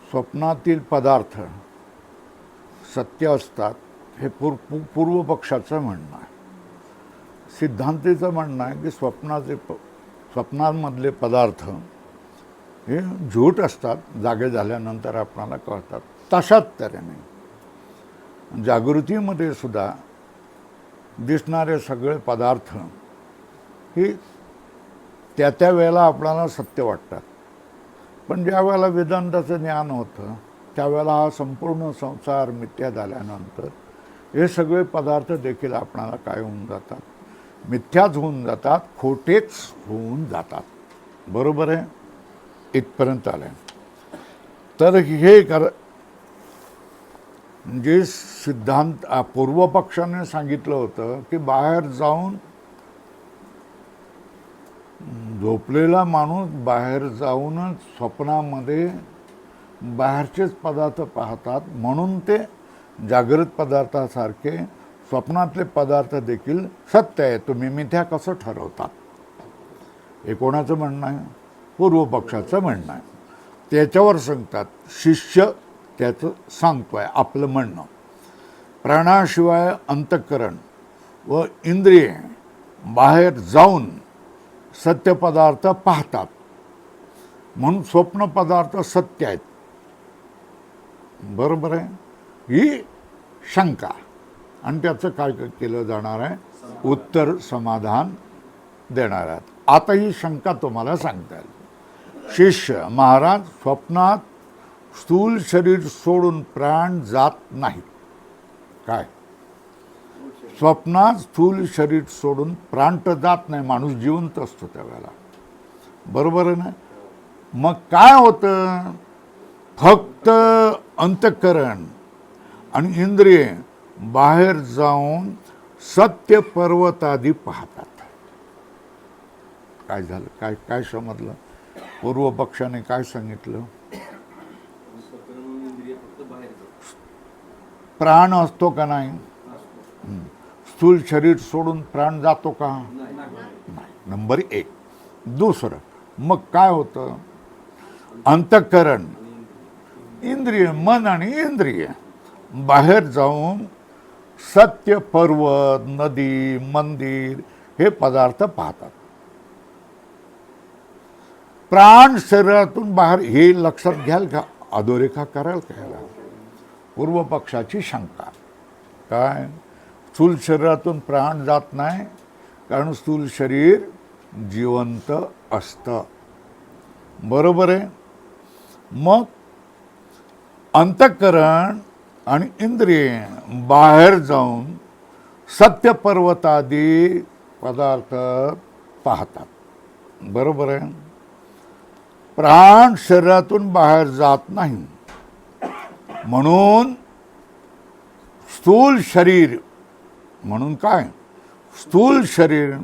स्वप्नातील पदार्थ सत्य असतात हे पूर्वपक्षाचं म्हणणं आहे. सिद्धांतीचं म्हणणं आहे की स्वप्नांमधले पदार्थ हे झूट असतात, जागे झाल्यानंतर आपणाला कळतात. तशाच तऱ्हेने जागृतीमध्ये सुद्धा दिसणारे सगळे पदार्थ हे त्या त्या वेळेला आपल्याला सत्य वाटतात, पण ज्या वेळेला वेदांताचं ज्ञान होतं त्यावेळेला हा संपूर्ण संसार मिथ्या झाल्यानंतर हे सगळे पदार्थ देखील आपणाला काय होऊन जातात, मिथ्याच होऊन जातात, खोटेच होऊन जातात. बरोबर आहे? इथपर्यंत आलं आहे. तर हे जे सिद्धांत पूर्वपक्षाने सांगितलं होतं की बाहेर जाऊन झोपलेला माणूस बाहेर जाऊनच स्वप्नामध्ये बाहेरचेच पदार्थ पाहतात, म्हणून ते जागृत पदार्थासारखे स्वप्नातले पदार्थ देखील सत्य आहे. तुम्ही मिथ्या कसं ठरवतात? हे कोणाचं म्हणणं आहे? पूर्वपक्षाचं म्हणणं आहे. त्याच्यावर सांगतात शिष्य त्याचं सांगतोय आपलं म्हणणं. प्राणाशिवाय अंतःकरण व इंद्रिये बाहेर जाऊन सत्य पदार्थ पाहतात, म्हणून स्वप्न पदार्थ सत्य आहेत. बरोबर आहे? ही शंका, आणि त्याचं काय केलं जाणार आहे? उत्तर समाधान देणार आहेत. आता ही शंका तुम्हाला सांगता येईल. शिष्य महाराज, स्वप्नात स्थूल शरीर सोडून प्राण जात नाही. काय? स्वप्नात स्थूल शरीर सोडून प्राण तर जात नाही, माणूस जिवंत असतो त्यावेळेला. बरोबर आहे ना? मग काय होतं? फक्त अंतःकरण आणि इंद्रिये बाहेर जाऊन सत्य पर्वतादी पाहतात. काय झालं? काय काय समजलं? पूर्वपक्षाने काय सांगितलं? प्राण असतो का नाही? स्थूल शरीर सोडून प्राण जातो का? नाही. नंबर एक. दुसरं, मग काय होतं? अंतःकरण, इंद्रिय, मन आणि इंद्रिय बाहेर जाऊन सत्य पर्वत, नदी, मंदिर हे पदार्थ पाहतात. प्राण शरीरातून बाहेर, हे लक्षात घ्याल का? अधोरेखा कराल का याला? पूर्वपक्षाची शंका काय? स्थूल शरीरातून प्राण जात नाही, कारण स्थूल शरीर जिवंत असतं. बरोबर आहे? मग अंतःकरण आणि इंद्रिय बाहेर जाऊन सत्य पर्वतादी पदार्थ पाहतात. बरोबर आहे? प्राण शरीरातून बाहेर जात नाही, म्हणून स्थूल शरीर, म्हणून काय? स्थूल शरीर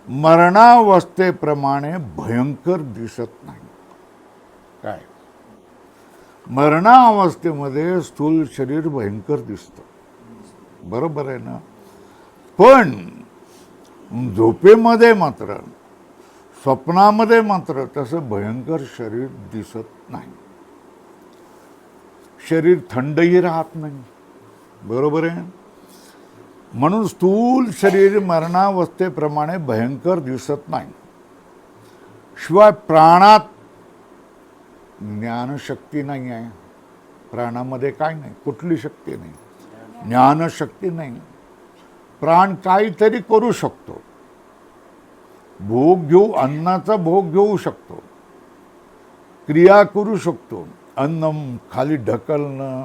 मरणावस्थेप्रमाणे भयंकर दिसत नाही. काय? मरणावस्थेमध्ये स्थूल शरीर भयंकर दिसतं. बरोबर आहे ना? पण झोपेमध्ये मात्र, स्वप्नामध्ये मात्र तसं भयंकर शरीर दिसत नाही. शरीर थंडही राहत नाही. बरोबर आहे? म्हणून स्थूल शरीर मरणावस्थेप्रमाणे भयंकर दिसत नाही. शिवाय प्राणात ज्ञानशक्ती नाही आहे. प्राणामध्ये काय नाही? कुठली शक्ती नाही, ज्ञानशक्ती नाही. प्राण काहीतरी करू शकतो, भोग घेऊ, अन्नाचा भोग घेऊ शकतो, क्रिया करू शकतो, अन्न खाली ढकलणं,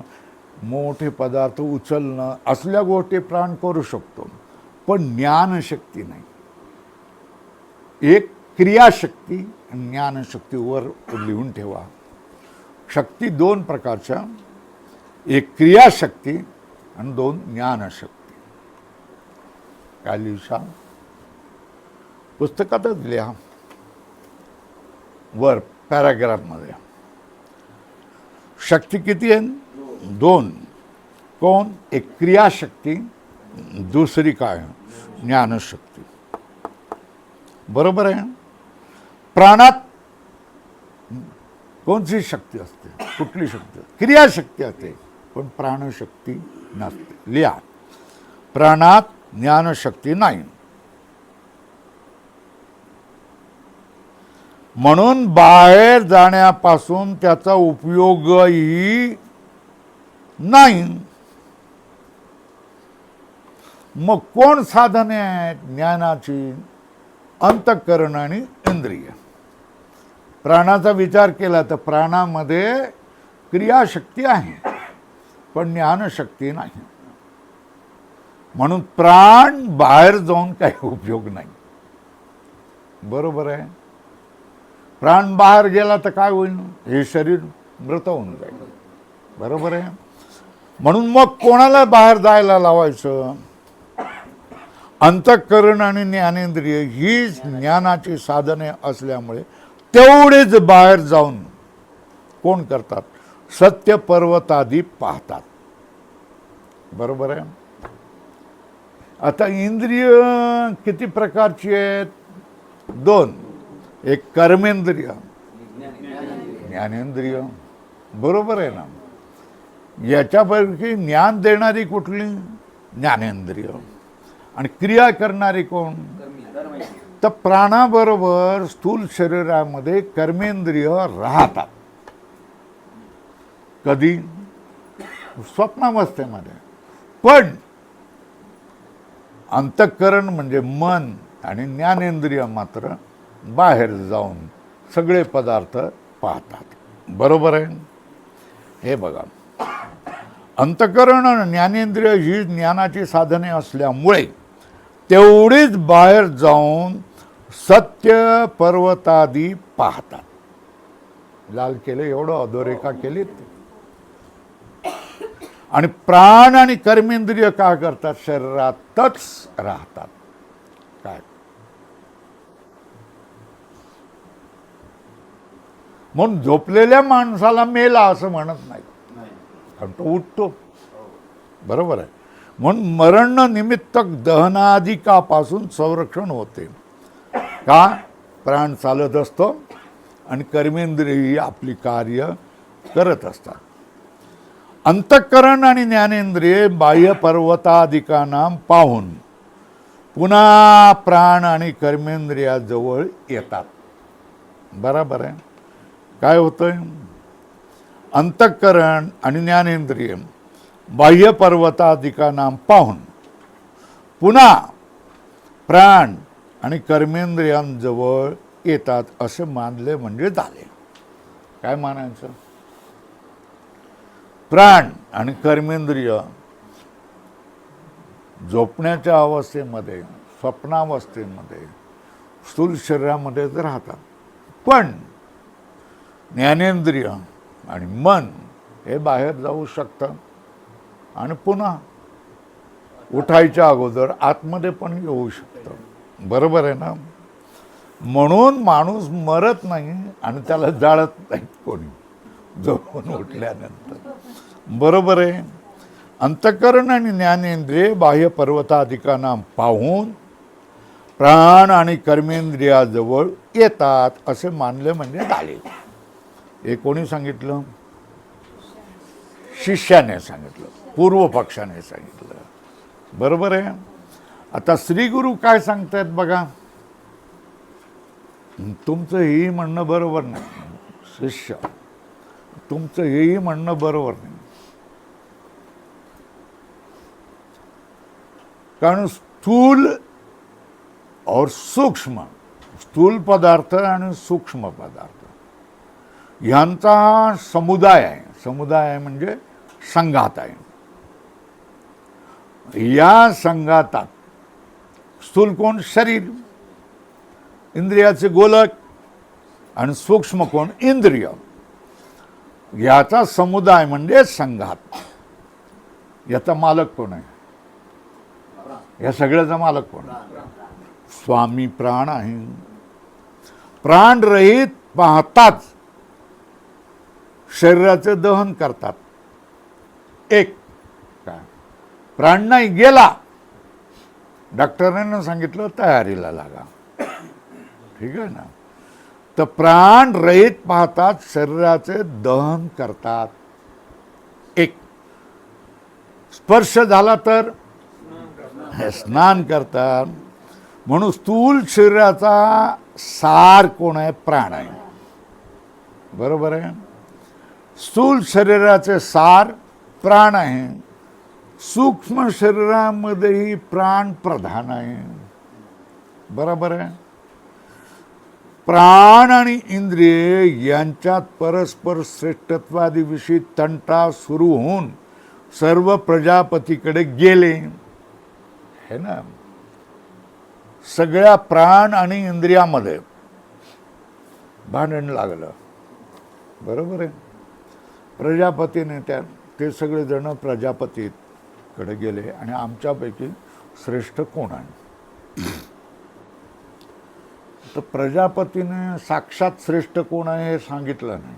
मोठे पदार्थ उचलणं, असल्या गोष्टी प्राण करू शकतो, पण ज्ञानशक्ती नाही. एक क्रियाशक्ती आणि ज्ञानशक्तीवर लिहून ठेवा. शक्ती दोन प्रकारच्या, एक क्रियाशक्ती आणि दोन ज्ञानशक्ती. काय लिहिशा? पुस्तकातच लिहा, वर पॅराग्राफमध्ये. शक्ती किती आहे? दोन. कोण? एक क्रियाशक्ती, दुसरी काय? ज्ञानशक्ती. बरोबर आहे? प्राणात कोणती शक्ती असते? कुठली शक्ती? क्रियाशक्ती असते, पण प्राणशक्ती नसते. लिहा, प्राणात ज्ञानशक्ती नाही. म्हणून बाहेर जाण्यापासून त्याचा उपयोगही नाही. मग कोण साधने आहेत ज्ञानाची? अंतःकरण आणि इंद्रिय. प्राणाचा विचार केला तर प्राणामध्ये क्रियाशक्ती आहे, पण ज्ञानशक्ती नाही. म्हणून प्राण बाहेर जाऊन काही उपयोग नाही. बरोबर आहे. प्राण बाहेर गेला तर काय होईल? हे शरीर मृत होऊन जाईल. बरोबर आहे. म्हणून मग कोणाला बाहेर जायला लावायचं? अंतःकरण आणि ज्ञानेंद्रिय ही ज्ञानाची साधने असल्यामुळे तेवढेच बाहेर जाऊन कोण करतात? सत्य पर्वतादी पाहतात. बरोबर आहे. आता इंद्रिय किती प्रकारची आहेत? दोन. एक कर्मेंद्रिय, ज्ञानेंद्रिय. बरोबर आहे ना. याच्यापैकी ज्ञान देणारी कुठली? ज्ञानेंद्रिय. आणि क्रिया करणारी कोण? तर प्राणाबरोबर स्थूल शरीरामध्ये कर्मेंद्रिय राहतात. कधी? स्वप्नावस्थेमध्ये. पण अंतःकरण म्हणजे मन आणि ज्ञानेंद्रिय मात्र बाहेर जाऊन सगळे पदार्थ पाहतात. बरोबर आहे. हे बघा, अंतःकरण आणि ज्ञानेंद्रिय ही ज्ञानाची साधने असल्यामुळे तेवढीच बाहेर जाऊन सत्य पर्वतादी पाहतात. लाल केले, एवढं अधोरेखा केलीत. आणि प्राण आणि कर्मेंद्रिय काय करतात? शरीरातच राहतात. काय? म्हणून झोपलेल्या माणसाला मेला असं म्हणत नाही, कारण तो उठतो. बरोबर आहे. म्हणून मरण निमित्तक दहनादिकापासून संरक्षण होते. का? प्राण चालत असतो आणि कर्मेंद्रिय ही आपली कार्य करत असतात. अंतःकरण आणि ज्ञानेंद्रिय बाह्य पर्वतादिकांना पाहून पुन्हा प्राण आणि कर्मेंद्रियाजवळ येतात. बरोबर आहे. काय होतंय? अंतःकरण आणि ज्ञानेंद्रिय बाह्य पर्वतादिकांना पाहून पुन्हा प्राण आणि कर्मेंद्रियांजवळ येतात असे मानले म्हणजे झाले. काय मानायचं? प्राण आणि कर्मेंद्रिय झोपण्याच्या अवस्थेमध्ये, स्वप्नावस्थेमध्ये स्थूल शरीरामध्येच राहतात. पण ज्ञानेंद्रिय आणि मन हे बाहेर जाऊ शकतं आणि पुन्हा उठायच्या अगोदर आतमध्ये पण येऊ शकतं. बरोबर आहे ना. म्हणून माणूस मरत नाही आणि त्याला जाळत नाही कोणी झोपून उठल्यानंतर. बरोबर आहे. अंतःकरण आणि ज्ञानेंद्रिय बाह्य पर्वतादिकांना पाहून प्राण आणि कर्मेंद्रियाजवळ येतात असे मानले म्हणजे झाले. हे कोणी सांगितलं? शिष्याने सांगितलं, पूर्व पक्षाने सांगितलं. बरोबर आहे. आता श्री गुरु काय सांगतायत बघा. तुमचं हेही म्हणणं बरोबर नाही शिष्य, तुमचं हेही म्हणणं बरोबर नाही. कारण स्थूल और सूक्ष्म, स्थूल पदार्थ आणि सूक्ष्म पदार्थ ह्यांचा समुदाय आहे. समुदाय म्हणजे संघात आहे. या संघातात स्थूल कोण? शरीर, इंद्रियाचे गोलक, आणि सूक्ष्म कोण? इंद्रिय. याचा समुदाय म्हणजे संघात. याचा मालक कोण आहे? या सगळ्याचा मालक कोण? स्वामी प्राण आहे. प्राणरहित पाहताच शरीराचे दहन करतात. एक काय? प्राण नाही गेला, डॉक्टरांनी सांगितलं तयारीला लागा. ठीक आहे ना. तर प्राण रहित पाहतात शरीराचे दहन करतात. एक स्पर्श झाला तर स्नान करतात. म्हणून स्थूल शरीराचा सार कोण आहे? प्राण आहे. बरोबर आहे. स्थूल शरीराचे सार प्राण आहे. सूक्ष्म शरीरामध्येही प्राण प्रधान आहे. बरोबर आहे. प्राण आणि इंद्रिय यांच्यात परस्पर श्रेष्ठत्वादिविषयी तंटा सुरू होऊन सर्व प्रजापतीकडे गेले. है ना. सगळ्या प्राण आणि इंद्रियामध्ये भांडण लागलं. बरोबर आहे. प्रजापतीने ते सगळे जण प्रजापतीकडे गेले आणि आमच्यापैकी श्रेष्ठ कोण आहे? तर प्रजापतीने साक्षात श्रेष्ठ कोण आहे हे सांगितलं नाही.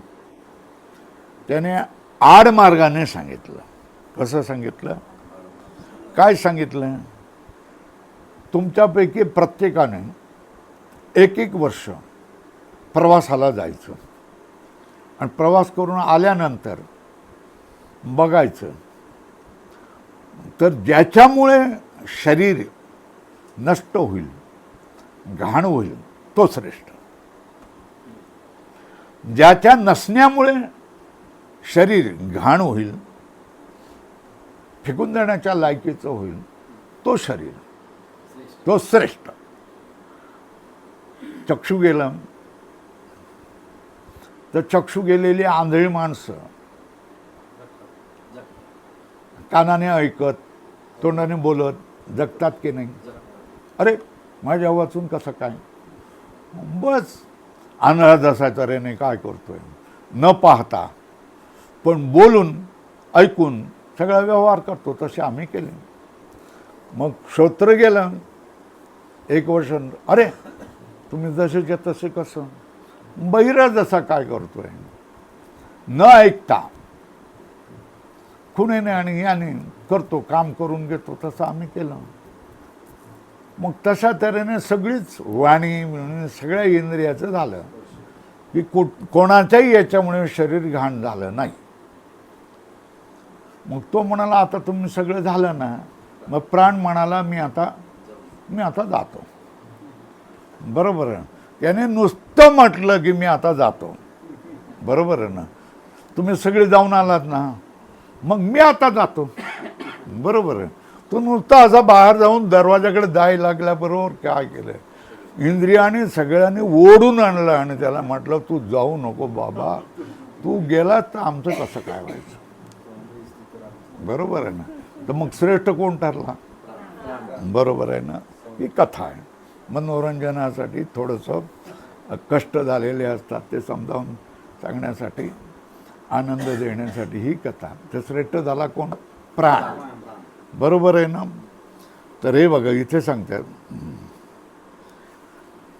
त्याने आडमार्गाने सांगितलं. कसं सांगितलं? काय सांगितलं? तुमच्यापैकी प्रत्येकाने एक वर्ष प्रवासाला जायचं आणि प्रवास करून आल्यानंतर बघायचं तर ज्याच्यामुळे शरीर नष्ट होईल, घाण होईल, तो श्रेष्ठ. ज्याच्या नसण्यामुळे शरीर घाण होईल, फेकून देण्याच्या लायकीचं होईल, तो शरीर, तो श्रेष्ठ. चक्षु गेला तर चक्षु गेलेली आंधळी माणसं कानाने ऐकत, तोंडाने बोलत जगतात की नाही? अरे माझ्या वाचून कसं काय? बस अनहद असायचा. रे नाही काय करतोय, न पाहता पण बोलून ऐकून सगळा व्यवहार करतो. तसे आम्ही केले. मग श्रोत्र गेलं 1 वर्ष. अरे तुम्ही जसेच्या तसे कसं? बहिरा जसा काय करतोय, न ऐकता खुणेने आणि याने करतो, काम करून घेतो, तसं आम्ही केलं. मग तशा तऱ्हेने सगळीच वाणी सगळ्या इंद्रियाचं झालं की कोणाच्याही याच्यामुळे शरीर घाण झालं नाही. मग तो म्हणाला आता तुम्ही सगळं झालं ना. मग प्राण म्हणाला मी आता जातो. बरोबर आहे. त्याने नुसतं म्हटलं की मी आता जातो. बरोबर आहे ना. तुम्ही सगळे जाऊन आलात ना, मग मी आता जातो. बरोबर आहे. तो नुसता असा बाहेर जाऊन दरवाजाकडे जायला लागल्याबरोबर काय केलं? इंद्रियाने सगळ्यांनी ओढून आणलं आणि त्याला म्हटलं तू जाऊ नको बाबा, तू गेला तर आमचं कसं काय व्हायचं? बरोबर आहे ना. तर मग श्रेष्ठ कोण ठरला? बरोबर आहे ना. ही कथा आहे. मनोरंजनासाठी थोडंसं कष्ट झालेले असतात ते समजावून सांगण्यासाठी, आनंद देण्यासाठी ही कथा. तर श्रेष्ठ झाला कोण? प्राण. बरोबर आहे ना. तर हे बघा इथे सांगतात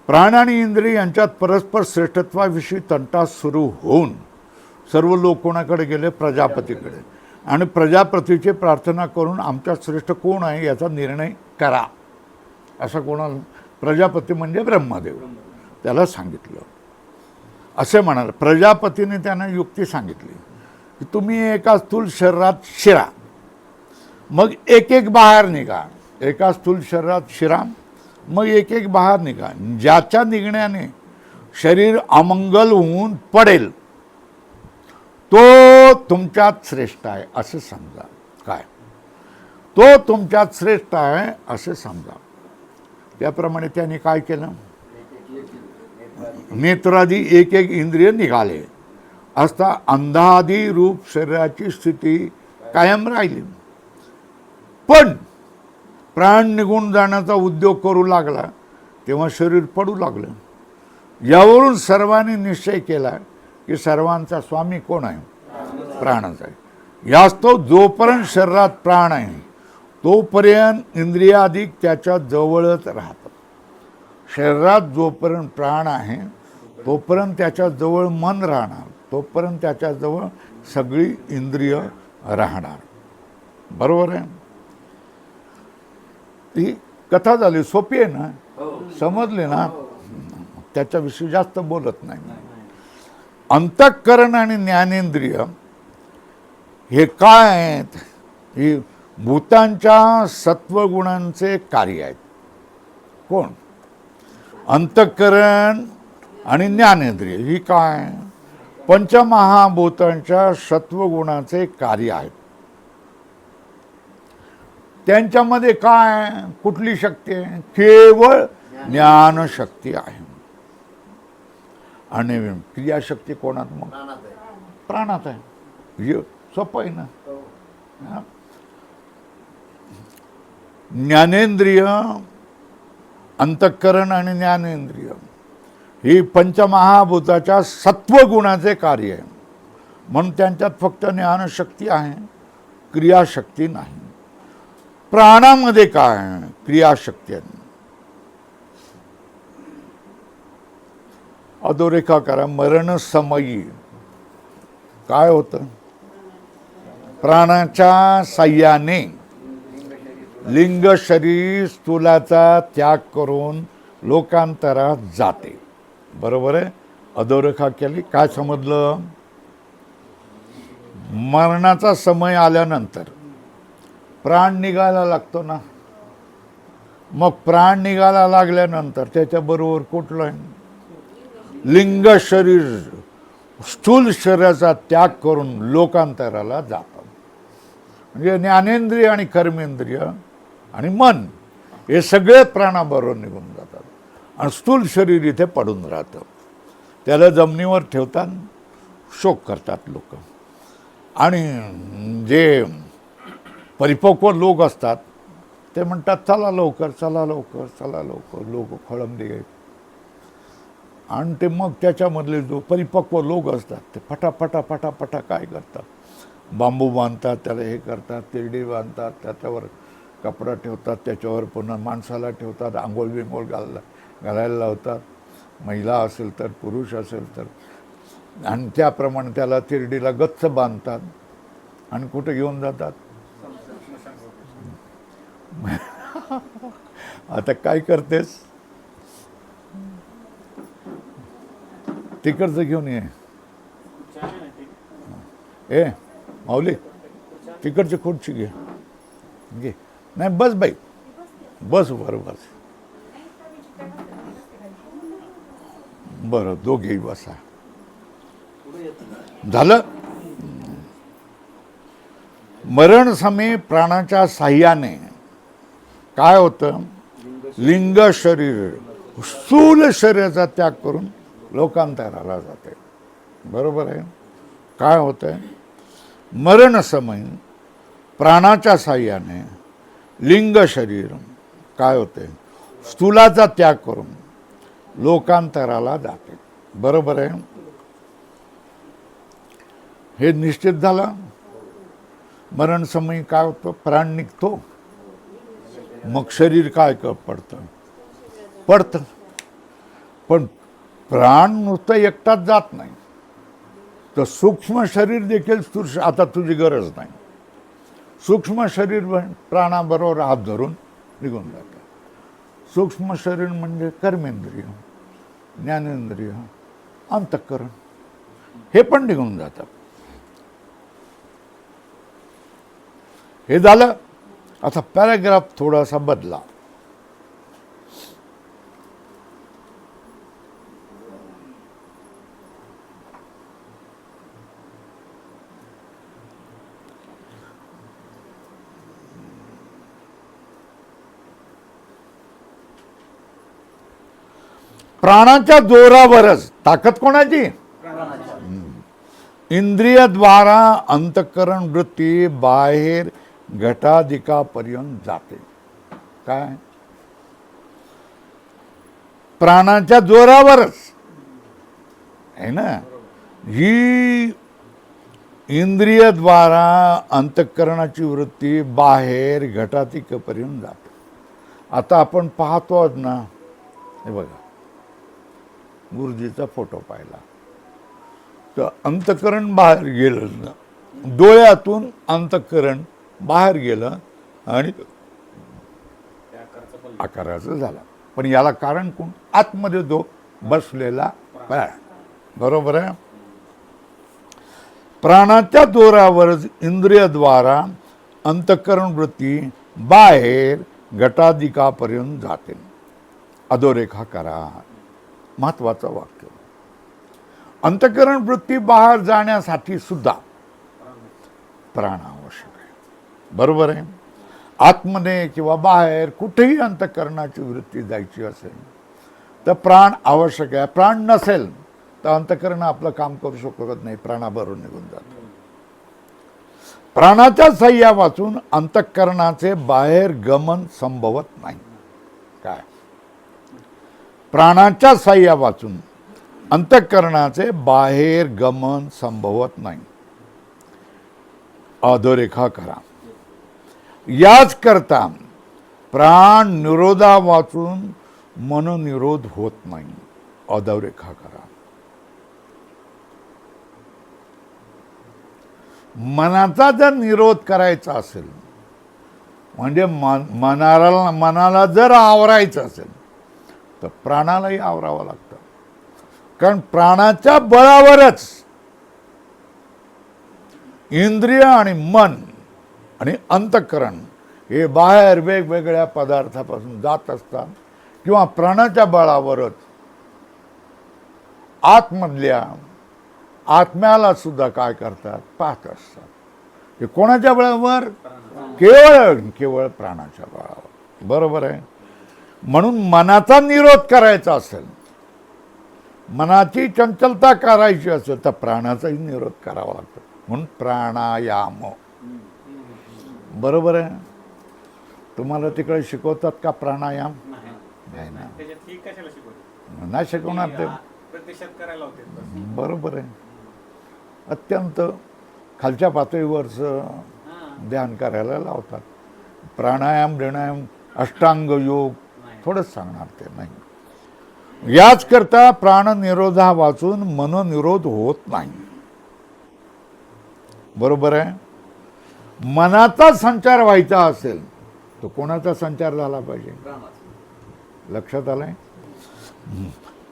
प्राण आणि इंद्रिय यांच्यात परस्पर श्रेष्ठत्वाविषयी तंटा सुरू होऊन सर्व लोक कोणाकडे गेले? प्रजापतीकडे. आणि प्रजापतीची प्रार्थना करून आमच्यात श्रेष्ठ कोण आहे याचा निर्णय करा. असं कोणाला? प्रजापती म्हणजे ब्रह्मदेव. त्याला सांगितलं. असे म्हणाल. प्रजापतीने त्यांना युक्ती सांगितली की तुम्ही एका स्थूल शरीरात शिरा, मग एक बाहेर निघा. एका स्थूल शरीरात शिरा, मग एक बाहेर निघा. ज्याच्या निघण्याने शरीर अमंगल होऊन पडेल तो तुमच्यात श्रेष्ठ आहे असे समजा. काय? तो तुमच्यात श्रेष्ठ आहे असे समजा. त्याप्रमाणे त्यांनी काय केलं? नेत्रादी एक इंद्रिय निघाले असता अंधादी रूप शरीराची स्थिती कायम राहिली. पण प्राण निघून जाण्याचा उद्योग करू लागला तेव्हा शरीर पडू लागलं. यावरून सर्वांनी निश्चय केला की सर्वांचा स्वामी कोण आहे? प्राणच आहे. यास्तव जोपर्यंत शरीरात प्राण आहे तोपर्यंत इंद्रियाधिक त्याच्या जवळच राहतात. शरीरात जोपर्यंत प्राण आहे तोपर्यंत त्याच्या जवळ मन राहणार, तोपर्यंत त्याच्या जवळ सगळी इंद्रिय राहणार. बरोबर आहे. ही कथा झाली. सोपी आहे ना? समजले ना? त्याच्याविषयी जास्त बोलत नाही. अंतःकरण आणि ज्ञानेंद्रिय हे काय आहेत? ही भूतांच्या सत्वगुणांचे कार्य आहेत. कोण? अंतःकरण आणि ज्ञानेंद्रिय ही काय? पंचमहाभूतांच्या सत्वगुणाचे कार्य आहेत. त्यांच्यामध्ये काय? कुठली शक्ती आहे? केवळ ज्ञानशक्ती आहे. आणि क्रियाशक्ती कोणात? मग प्राणात आहे. सोपं आहे ना. ज्ञानेंद्रिय, अंतःकरण आणि ज्ञानेंद्रिय ही पंचमहाभूताच्या सत्वगुणाचे कार्य आहे. म्हणून त्यांच्यात फक्त ज्ञानशक्ती आहे, क्रियाशक्ती नाही. प्राणामध्ये काय? क्रियाशक्ती आहे. अधोरेखा करा. मरण समयी काय होतं? प्राणाच्या साह्याने लिंग शरीर स्थूलाचा त्याग करून लोकांतरात जाते. बरोबर आहे? अधोरेखा केली. काय समजलं? मरणाचा समय आल्यानंतर प्राण निघायला लागतो ना. मग प्राण निघायला लागल्यानंतर त्याच्याबरोबर कुठलं? लिंग शरीर स्थूल शरीराचा त्याग करून लोकांतराला जातात. म्हणजे ज्ञानेंद्रिय आणि कर्मेंद्रिय आणि मन हे सगळे प्राणाबरोबर निघून जातात आणि स्थूल शरीर इथे पडून राहतं. त्याला जमिनीवर ठेवतात, शोक करतात लोक. आणि जे परिपक्व लोक असतात ते म्हणतात चला लवकर, चला लवकर, चला लवकर. लोक खोळंबले आहेत. आणि ते मग त्याच्यामधले जो परिपक्व लोक असतात ते फटाफटा फटाफटा काय करतात? बांबू बांधतात, त्याला हे करतात, तिरडी बांधतात, त्याच्यावर कपडा ठेवतात, त्याच्यावर पुन्हा माणसाला ठेवतात, आंघोळ बिंघोळ घालायला लावतात. महिला असेल तर, पुरुष असेल तर. आणि त्याप्रमाणे त्याला तिरडीला गच्च बांधतात आणि कुठे घेऊन जातात? आता काय करतेस? तिकडचं घेऊन ये. ए माऊली, तिकडची खुर्ची घे. घे. नाही बस बाई, बस. बरं बस. बरं, दोघेही बसा. झालं. मरण समय प्राणाच्या साह्याने काय होतं? लिंग शरीर स्थूल शरीराचा त्याग करून लोकांतराला जाते. बरोबर आहे? काय होतंय? मरण समय प्राणाच्या साह्याने लिंग शरीर काय होते? स्थूलाचा त्याग करून लोकांतराला जाते. बरोबर आहे? हे निश्चित झालं. मरण समय काय होतं? प्राण निघतो, मग शरीर काय पडतं. पण प्राण नुसतं एकटाच जात नाही, तर सूक्ष्म शरीर देखील आता तुझी गरज नाही. सूक्ष्म शरीर प्राणाबरोबर हात धरून निघून जातं. सूक्ष्म शरीर म्हणजे कर्मेंद्रिय, ज्ञानेंद्रिय, अंतःकरण हे पण निघून जातात. हे झालं. आता पॅराग्राफ थोडासा बदला. प्राणाच्या जोरावरच ताकद कोणाची? इंद्रियद्वारा अंतःकरण वृत्ती बाहेर घटाधिकापर्यंत जाते. काय? प्राणाच्या जोरावरच आहे ना. ही इंद्रियद्वारा अंतःकरणाची वृत्ती बाहेर घटाधिकापर्यंत जाते. आता आपण पाहतो ना, हे बघा, गुरुजीचा फोटो पाहिला तर अंतःकरण बाहेर गेलं ना, डोळ्यातून अंतःकरण बाहेर गेलं आणि आकाराचं झालं. पण याला कारण कोण? आतमध्ये जो बसलेला प्राण. बरोबर आहे. प्राणाच्या जोरावरच इंद्रियद्वारा अंतःकरण वृत्ती बाहेर घटाधिकापर्यंत जाते. अधोरेखा करा. महत्वाचं वाक्य. अंतःकरण वृत्ती बाहेर जाण्यासाठी सुद्धा प्राण आवश्यक आहे. बरोबर आहे. आतमध्ये किंवा बाहेर कुठेही अंतःकरणाची वृत्ती जायची असेल तर प्राण आवश्यक आहे. प्राण नसेल तर अंतःकरण आपलं काम करू शकत नाही, प्राणाबरोबर निघून जातं. प्राणाच्या सहाय्या वाचून अंतःकरणाचे बाहेर गमन संभवत नाही. काय? प्राणाच्या सहाय्या वाचून अंतःकरणाचे बाहेर गमन संभवत नाही. अधोरेखा करा. याच करता प्राण निरोधा वाचून मनोनिरोध होत नाही. अधोरेखा करा. मनाचा जर निरोध करायचा असेल म्हणजे मनाला जर आवरायचं असेल तर प्राणालाही आवरावं लागतं. कारण प्राणाच्या बळावरच इंद्रिय आणि मन आणि अंतःकरण हे बाहेर वेगवेगळ्या पदार्थापासून जात असतात किंवा प्राणाच्या बळावरच आतमधल्या आत्म्याला सुद्धा काय करतात पाहत असतात. हे कोणाच्या बळावर? केवळ प्राणाच्या बळावर. बरोबर आहे. म्हणून मनाचा निरोध करायचा असेल, मनाची चंचलता करायची असेल तर प्राणाचाही निरोध करावा लागतो. म्हणून प्राणायाम. बरोबर आहे. तुम्हाला तिकडे शिकवतात का प्राणायाम? नाही ना, नाही शिकवणार ते. बरोबर आहे. अत्यंत खालच्या पातळीवरचं ध्यान करायला लावतात. प्राणायाम बिणायाम अष्टांग योग थोडंच सांगणार ते नाही. याच करता प्राणनिरोधा वाचून मनोनिरोध होत नाही. बरोबर आहे. मनाचा संचार व्हायचा असेल तो कोणाचा संचार झाला पाहिजे? लक्षात आलंय?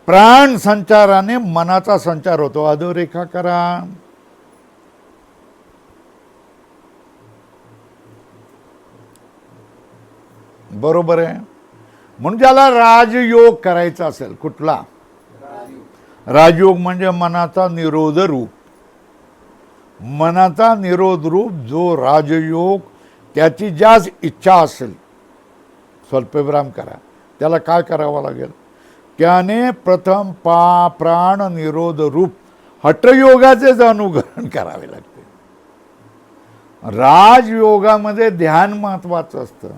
प्राण संचाराने मनाचा संचार होतो. अधोरेखा करा. बरोबर आहे. म्हणून ज्याला राजयोग करायचा असेल, कुठला राजयोग? म्हणजे मनाचा निरोध रूप. मनाचा निरोध रूप जो राजयोग, त्याची ज्याच इच्छा असेल स्वल्पविराम करा. त्याला काय करावं लागेल? त्याने प्रथम प्राण निरोध रूप हठयोगाचेच अनुकरण करावे लागते. राजयोगामध्ये ध्यान महत्वाचं असतं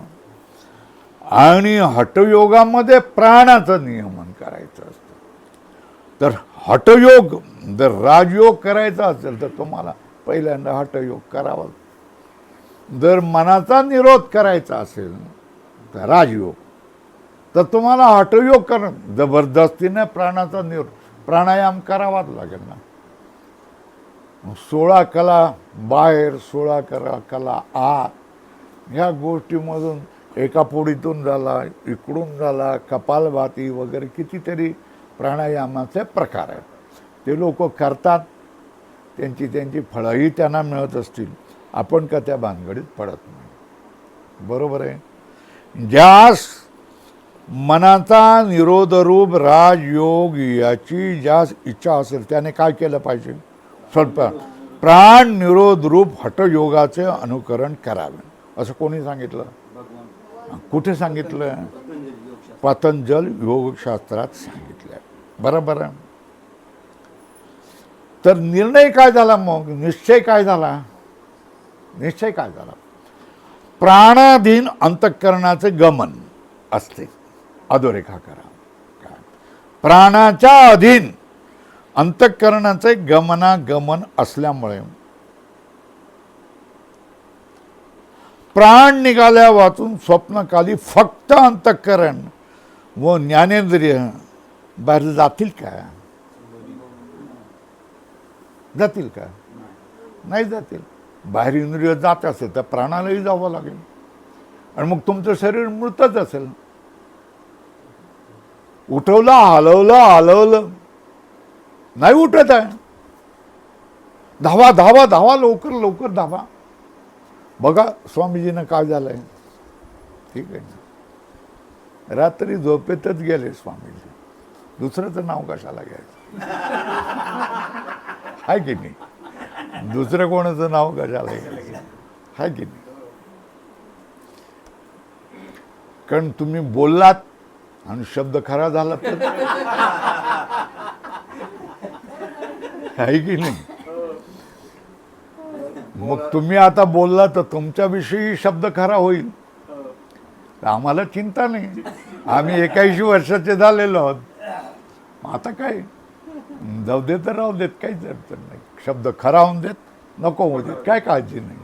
आणि हठयोगामध्ये प्राणाचं नियमन करायचं असतं. तर हठयोग जर राजयोग करायचा असेल तर तुम्हाला पहिल्यांदा हठयोग करावा. जर मनाचा निरोध करायचा असेल तर राजयोग, तर तुम्हाला हठयोग करणं जबरदस्तीने प्राणाचा निरोध प्राणायाम करावाच लागेल ना. 16 कला बाहेर, 16 कला आत, ह्या गोष्टीमधून एका पोळीतून झाला, इकडून झाला, कपालभाती वगैरे कितीतरी प्राणायामाचे प्रकार आहेत. ते लोक करतात, त्यांची फळंही त्यांना मिळत असतील. आपण का त्या भानगडीत पडत नाही. बरोबर आहे. ज्यास मनाचा निरोधरूप राजयोग याची ज्यास इच्छा असेल त्याने काय केलं पाहिजे? स्वल्प प्राण निरोध रूप हठयोगाचे अनुकरण करावे. असं कोणी सांगितलं? कुठे सांगितलं? पतंजल योगशास्त्रात सांगितलं. बरोबर आहे. तर निर्णय काय झाला? मग निश्चय काय झाला? निश्चय काय झाला? प्राणाधीन अंतःकरणाचे गमन असते. अधोरेखा करा. काय? प्राणाच्या अधीन अंतःकरणाचे गमनागमन असल्यामुळे प्राण निघाल्या वाचून स्वप्नकाली फक्त अंतःकरण व ज्ञानेंद्रिय बाहेर जातील का? जातील का? नाही जातील. बाहेर इंद्रिय जात असेल तर प्राणालाही जावं लागेल आणि मग तुमचं शरीर मृतच असेल. उठवलं, हलवलं नाही उठत आहे. धावा धावा धावा, लवकर लवकर धावा. बघा स्वामीजींना काय झालंय. ठीक आहे ना, रात्री झोपेतच गेले स्वामीजी. दुसऱ्याचं नाव कशाला घ्यायचं, हाय की नाही. दुसरं कोणाचं नाव कशाला घ्यायचं, हाय की नाही. कारण तुम्ही बोललात आणि शब्द खरा झाला तर, आहे की नाही. मग तुम्ही आता बोलला तर तुमच्याविषयी शब्द खरा होईल, आम्हाला चिंता नाही. आम्ही 81 वर्षाचे झालेलो आहोत. आता काय, जाऊ दे तर राहू देत, काहीच अडचण नाही. शब्द खरा होऊन देत, नको होऊ देत, काय काळजी नाही.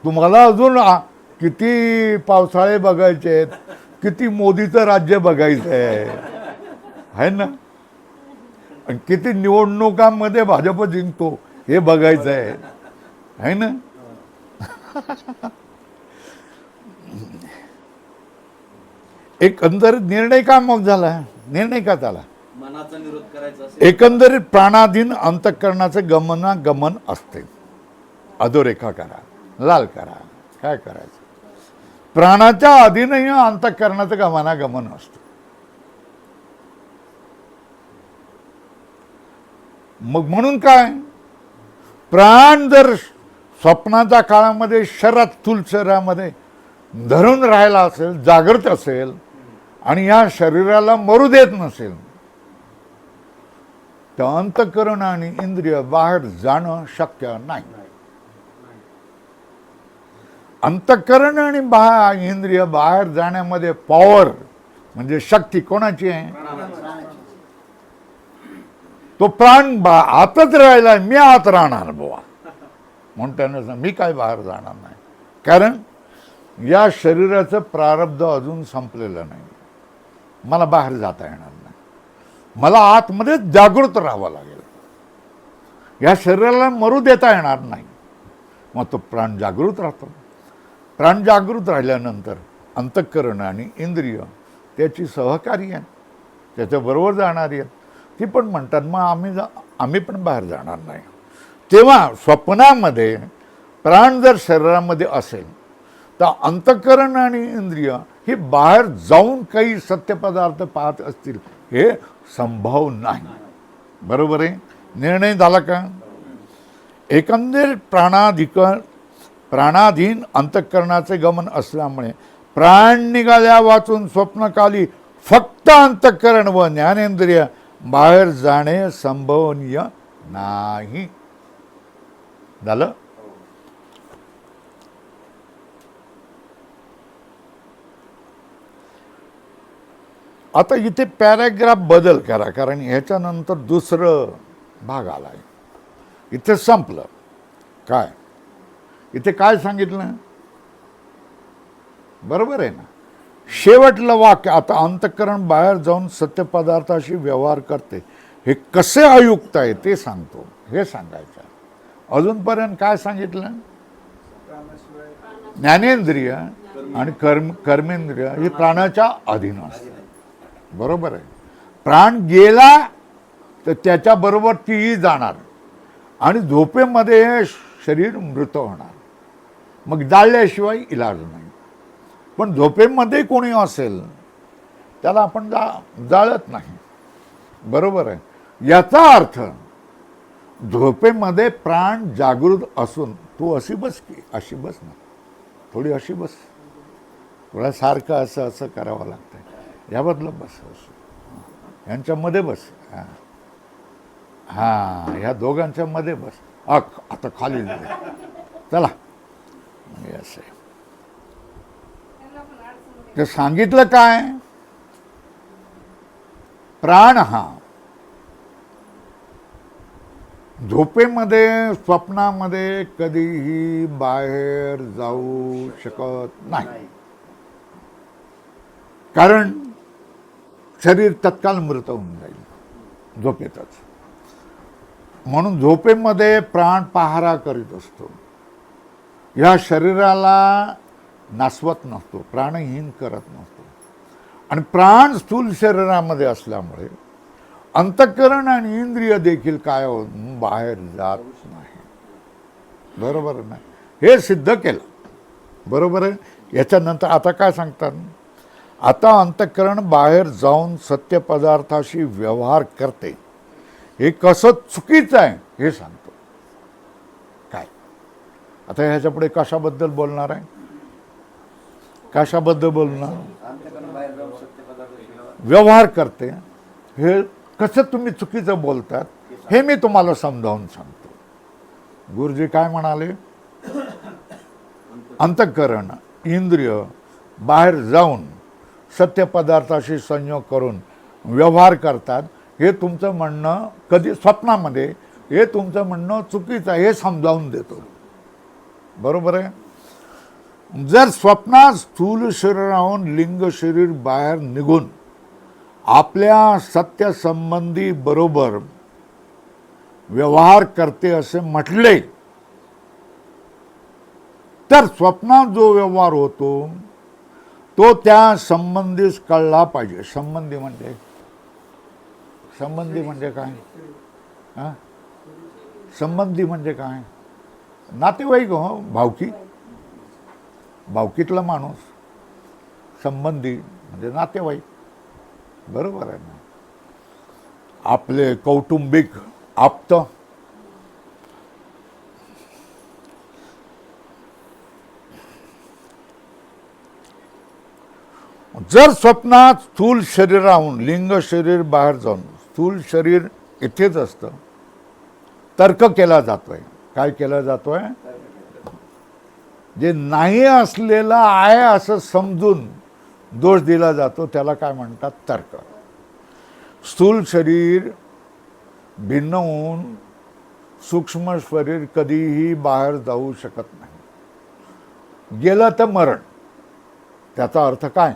तुम्हाला अजून किती पावसाळे बघायचे आहेत, किती मोदीचं राज्य बघायचं आहे ना, आणि किती निवडणुकांमध्ये भाजप जिंकतो हे बघायचं आहे ना. एकंदरीत निर्णय का मग झाला, निर्णय का झाला, मनाचा निरोध करायचा असेल. एकंदरीत प्राणाधीन अंतःकरणाचे गमनागमन असते. अधोरेखा करा, लाल करा, काय करायचं. प्राणाच्या अधीनही अंतःकरणाचं गमनागमन असतं. मग म्हणून काय, प्राण जर स्वप्नाच्या काळामध्ये शरीरात, स्थूल शरीरामध्ये धरून राहायला असेल, जागृत असेल आणि या शरीराला मरू देत नसेल, तर अंतःकरण आणि इंद्रिय बाहेर जाणं शक्य नाही. अंतःकरण आणि इंद्रिय बाहेर जाण्यामध्ये पॉवर म्हणजे शक्ती कोणाची आहे, तो प्राण आतच राहिला. मी आत राहणार बुवा म्हणताना, मी काय बाहेर जाणार नाही. कारण या शरीराचं प्रारब्ध अजून संपलेलं नाही. मला बाहेर जाता येणार नाही, मला आतमध्ये जागृत राहावं लागेल. या शरीराला मरू देता येणार नाही. मग तो प्राण जागृत राहतो. प्राण जागृत राहिल्यानंतर अंतःकरण आणि इंद्रिय त्याची सहकारी आहे, त्याच्याबरोबर जाणारी आहेत. ती पण म्हणतात मग आम्ही पण बाहेर जाणार नाही. तेव्हा स्वप्नामध्ये प्राण जर शरीरामध्ये असेल तर अंतःकरण आणि इंद्रिय ही बाहेर जाऊन काही सत्यपदार्थ पाहत असतील हे संभव नाही. बरोबर आहे, निर्णय झाला का. एकंदर प्राणाधीन अंतःकरणाचे गमन असल्यामुळे प्राण निघाल्या वाचून स्वप्नकाली फक्त अंतःकरण व ज्ञानेंद्रिय बाहेर जाणे संभवनीय नाही. झालं. आता इथे पॅराग्राफ बदल करा, कारण ह्याच्यानंतर दुसरं भाग आलाय. इथे संपलं. काय इथे काय सांगितलं, बरोबर आहे ना. शेवटलं वाक्य, आता अंतःकरण बाहेर जाऊन सत्यपदार्थाशी व्यवहार करते, हे कसे अयुक्त आहे ते सांगतो, हे सांगायचं. अजूनपर्यंत काय सांगितलं, ज्ञानेंद्रिय आणि कर्मेंद्रिय हे प्राणाच्या अधीन असतात. बरोबर आहे. प्राण गेला तर त्याच्याबरोबर तीही जाणार आणि झोपेमध्ये शरीर मृत होणार. मग जाळल्याशिवाय इलाज नाही. पण झोपेमध्ये कोणी असेल त्याला आपण जाळत नाही. बरोबर आहे. याचा अर्थ झोपेमध्ये प्राण जागृत असून तू अशी बस की अशी बस ना, थोडी अशी बस, थोडा सारखं असं असं करावं लागतं, याबद्दल बस, असं यांच्यामध्ये बस, हां ह्या दोघांच्या मध्ये बस, आता खाली चला, असं ते सांगितलं. काय प्राण हा झोपेमध्ये स्वप्नामध्ये कधीही बाहेर जाऊ शकत नाही, कारण शरीर तत्काल मृत होऊन जाईल झोपेतच. म्हणून झोपेमध्ये प्राण पहारा करीत असतो, या शरीराला नासवत नसतो, प्राणहीन करत नसतो. आणि प्राण स्थूल शरीरामध्ये असल्यामुळे अंतःकरण आणि इंद्रिय देखील काय होत बाहेर जात नाही. बरोबर आहे ना? हे सिद्ध केलं. बरोबर आहे. याच्यानंतर आता काय सांगतात, आता अंतःकरण बाहेर जाऊन सत्य पदार्थाशी व्यवहार करते. हे कसं चुकीचं आहे हे सांगतो. काय आता ह्याच्या पुढे कशाबद्दल बोलणार आहे? कशाबद्दल बोलणार? अंतःकरण बाहेर जाऊन सत्य पदार्थ व्यवहार करते. हे कसं तुम्ही चुकीचं बोलतात हे मी तुम्हाला समजावून सांगतो. गुरुजी काय म्हणाले? अंतःकरण इंद्रिय बाहेर जाऊन सत्य पदार्थाशी संयोग करून व्यवहार करतात. हे तुमचं म्हणणं कधी स्वप्नामध्ये हे तुमचं म्हणणं चुकीचं आहे हे समजावून देतो. बरोबर आहे. जर स्वप्नात स्थूल शरीराहून लिंग शरीर बाहेर निघून आपल्या सत्य संबंधी बरोबर व्यवहार करते असे म्हटले तर स्वप्नात जो व्यवहार होतो तो त्या संबंधीच कळला पाहिजे. संबंधी म्हणजे काय? हां, संबंधी म्हणजे काय? नातेवाईक हो, भावकी, भावकीतला माणूस. संबंधी म्हणजे नातेवाईक. बरोबर आहे ना? आपले कौटुंबिक आप्त. जर स्वप्नात स्थूल शरीराहून लिंग शरीर बाहेर जाऊन स्थूल शरीर इथेच असतं, तर्क केला जातोय. काय केला जातोय? जे नाही असलेलं आहे असं समजून दोष दिला जातो त्याला काय म्हणतात? तर्क. स्थूल शरीर भिन्न होऊन सूक्ष्म शरीर कधीही बाहेर जाऊ शकत नाही. गेलं तर मरण. त्याचा अर्थ काय?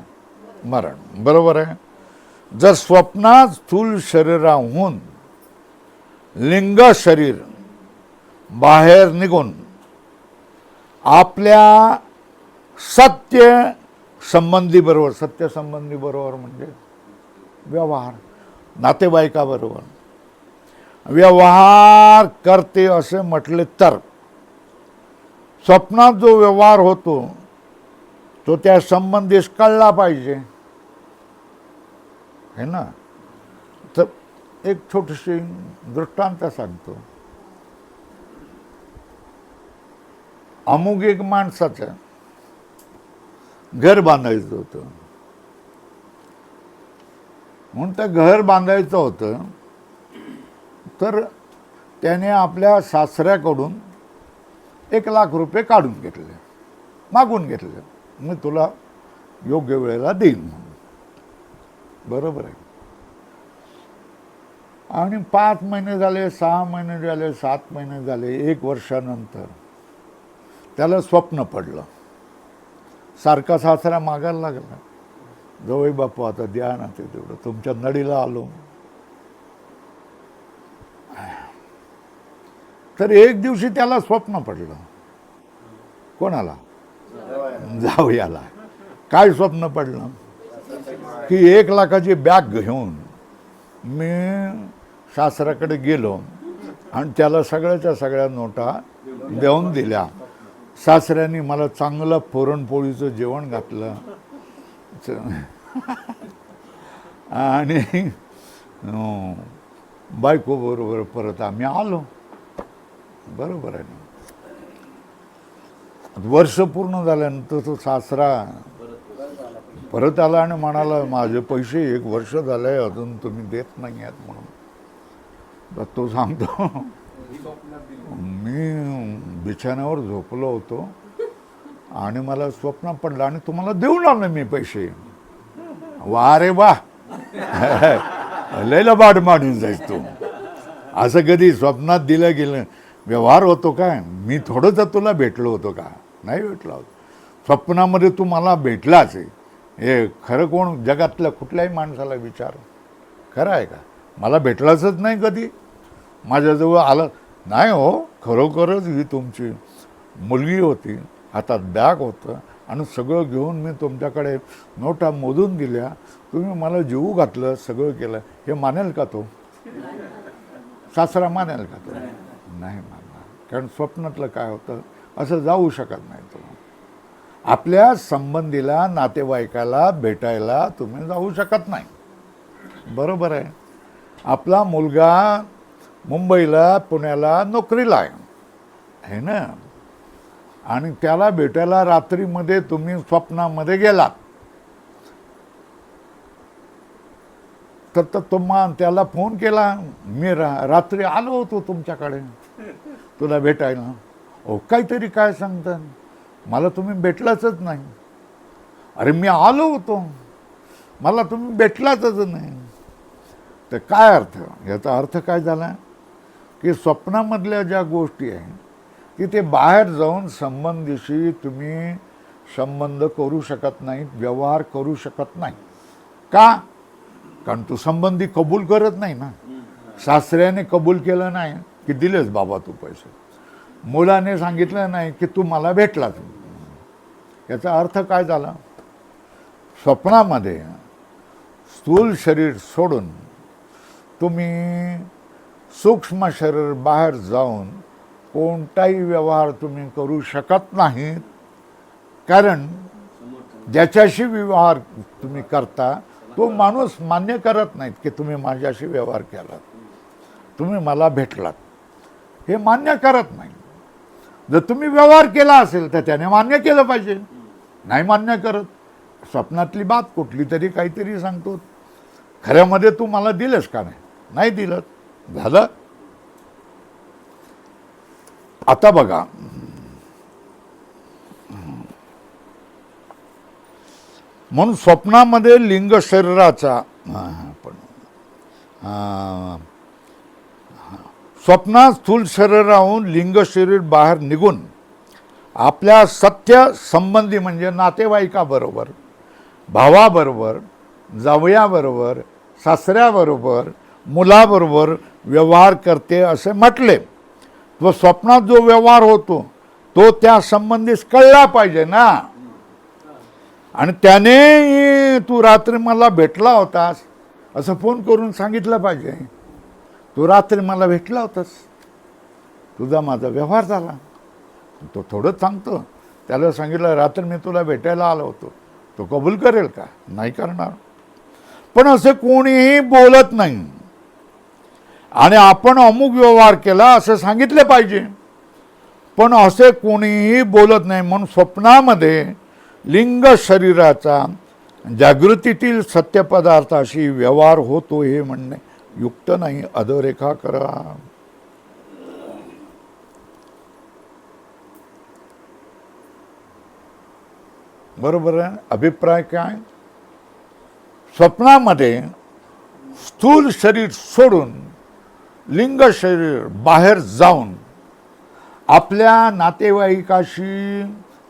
मरण. बरोबर आहे. जर स्वप्नात स्थूल शरीराहून लिंग शरीर बाहेर निघून आपल्या सत्य संबंधी बरोबर, सत्य संबंधी बरोबर म्हणजे व्यवहार, नातेवाईकाबरोबर व्यवहार करते असे म्हटले तर स्वप्नात जो व्यवहार होतो तो त्या संबंधीस कळला पाहिजे. है ना? तर एक छोटीशी दृष्टांत सांगतो. अमुक एक माणसाचं घर बांधायचं होतं. म्हणून त्या घर बांधायचं होतं तर त्याने आपल्या सासऱ्याकडून 1,00,000 रुपये काढून घेतले, मागून घेतले. मी तुला योग्य वेळेला देईन म्हणून. बरोबर आहे. आणि 5 महिने झाले, 6 महिने झाले, 7 महिने झाले, 1 वर्षानंतर त्याला स्वप्न पडलं. सारखा सासरा मागायला लागला, जावई बापू आता द्या ना ते तेवढं, तुमच्या नडीला आलो. तर एक दिवशी त्याला स्वप्न पडलं. कोणाला? जावयाला. काय स्वप्न पडलं? की 1,00,000ची बॅग घेऊन मी सासऱ्याकडे गेलो आणि त्याला सगळ्याच्या सगळ्या नोटा देऊन दिल्या. सासऱ्यांनी मला चांगलं पुरणपोळीचं जेवण घातलं आणि बायको बरोबर परत आम्ही आलो. बरोबर आहे ना? वर्ष पूर्ण झाल्यानंतर तो सासरा परत आला आणि म्हणाला, माझे पैसे 1 वर्ष झाले अजून तुम्ही देत नाही आहात म्हणून. तर तो सांगतो, मी बिछाण्यावर झोपलो होतो आणि मला स्वप्न पडलं आणि तुम्हाला देऊन आलो मी पैसे. वा रे वा, लयला बाड मारून जायच तू. असं कधी स्वप्नात दिलं गेलं व्यवहार होतो काय? मी थोडंच तुला भेटलो होतो का? नाही भेटला होतो. स्वप्नामध्ये तू मला भेटलाच आहे. हे खरं कोण जगातल्या कुठल्याही माणसाला विचार, खरं आहे का? मला भेटलाच नाही कधी, माझ्याजवळ आलं नाही. हो, खरोखरच ही तुमची मुलगी होती, हातात बॅग होतं आणि सगळं घेऊन मी तुमच्याकडे नोटा मोजून दिल्या, तुम्ही मला जीव घातलं, सगळं केलं, हे मानेल का तो? सासरा मानेल का तो? नाही मानणार. कारण स्वप्नातलं काय होतं, असं जाऊ शकत नाही तो. आपल्या संबंधीला, नातेवाईकाला भेटायला तुम्ही जाऊ शकत नाही. बरोबर आहे. आपला मुलगा मुंबईला, पुण्याला नोकरीला आहे ना, आणि त्याला भेटायला रात्रीमध्ये तुम्ही स्वप्नामध्ये गेलात, तर त्याला फोन केला, मी रात्री आलो होतो तुमच्याकडे तुला भेटायला. ओ काहीतरी काय सांगता, मला तुम्ही भेटलाच नाही. अरे मी आलो होतो, मला तुम्ही भेटलाच नाही. तर काय अर्थ? याचा अर्थ काय झाला की स्वप्नामधल्या ज्या गोष्टी आहेत की ते बाहेर जाऊन संबंधीशी तुम्ही संबंध करू शकत नाही, व्यवहार करू शकत नाही. का? कारण तू संबंधी कबूल करत नाही ना. सासऱ्याने कबूल केलं नाही की दिलेच बाबा तू पैसे, मुलाने सांगितलं नाही की तू मला भेटलाच. याचा अर्थ काय झाला? स्वप्नामध्ये स्थूल शरीर सोडून तुम्ही सूक्ष्म शरीर बाहेर जाऊन कोणताही व्यवहार तुम्ही करू शकत नाहीत. कारण ज्याच्याशी व्यवहार तुम्ही करता तो माणूस मान्य करत नाहीत की तुम्ही माझ्याशी व्यवहार केलात, तुम्ही मला भेटलात, हे मान्य करत नाही. जर तुम्ही व्यवहार केला असेल तर त्याने मान्य केलं पाहिजे. नाही मान्य करत, स्वप्नातली बात कुठली तरी काहीतरी सांगतो, खऱ्यामध्ये तू मला दिलंस का? नाही दिलं. झालं. आता बघा, म्हणून स्वप्नामध्ये लिंग शरीराचा स्वप्नात स्थूल शरीराहून लिंग शरीर बाहेर निघून आपल्या सत्य संबंधी म्हणजे नातेवाईकाबरोबर, भावाबरोबर, जावयाबरोबर, सासऱ्याबरोबर, मुलाबरोबर व्यवहार करते असे म्हटले. तो स्वप्नात जो व्यवहार होतो तो त्या संबंधीस कळला पाहिजे ना. आणि त्याने तू रात्री मला भेटला होतास असं फोन करून सांगितलं पाहिजे. तू रात्री मला भेटला होतास, तुझा माझा व्यवहार झाला. तो थोडंच सांगतो, त्याला सांगितलं रात्री मी तुला भेटायला आलो होतो, तो कबूल करेल का? नाही करणार. पण असे कोणीही बोलत नाही. आणि आपण अमुक व्यवहार केला असं सांगितले पाहिजे, पण असे कोणीही बोलत नाही. म्हणून स्वप्नामध्ये लिंग शरीराचा जागृतीतील सत्य पदार्थाशी व्यवहार होतो हे म्हणणे युक्त नाही. अधोरेखा करा. बरोबर आहे. अभिप्राय काय? स्वप्नामध्ये स्थूल शरीर सोडून लिंग शरीर बाहेर जाऊन आपल्या नातेवाईकाशी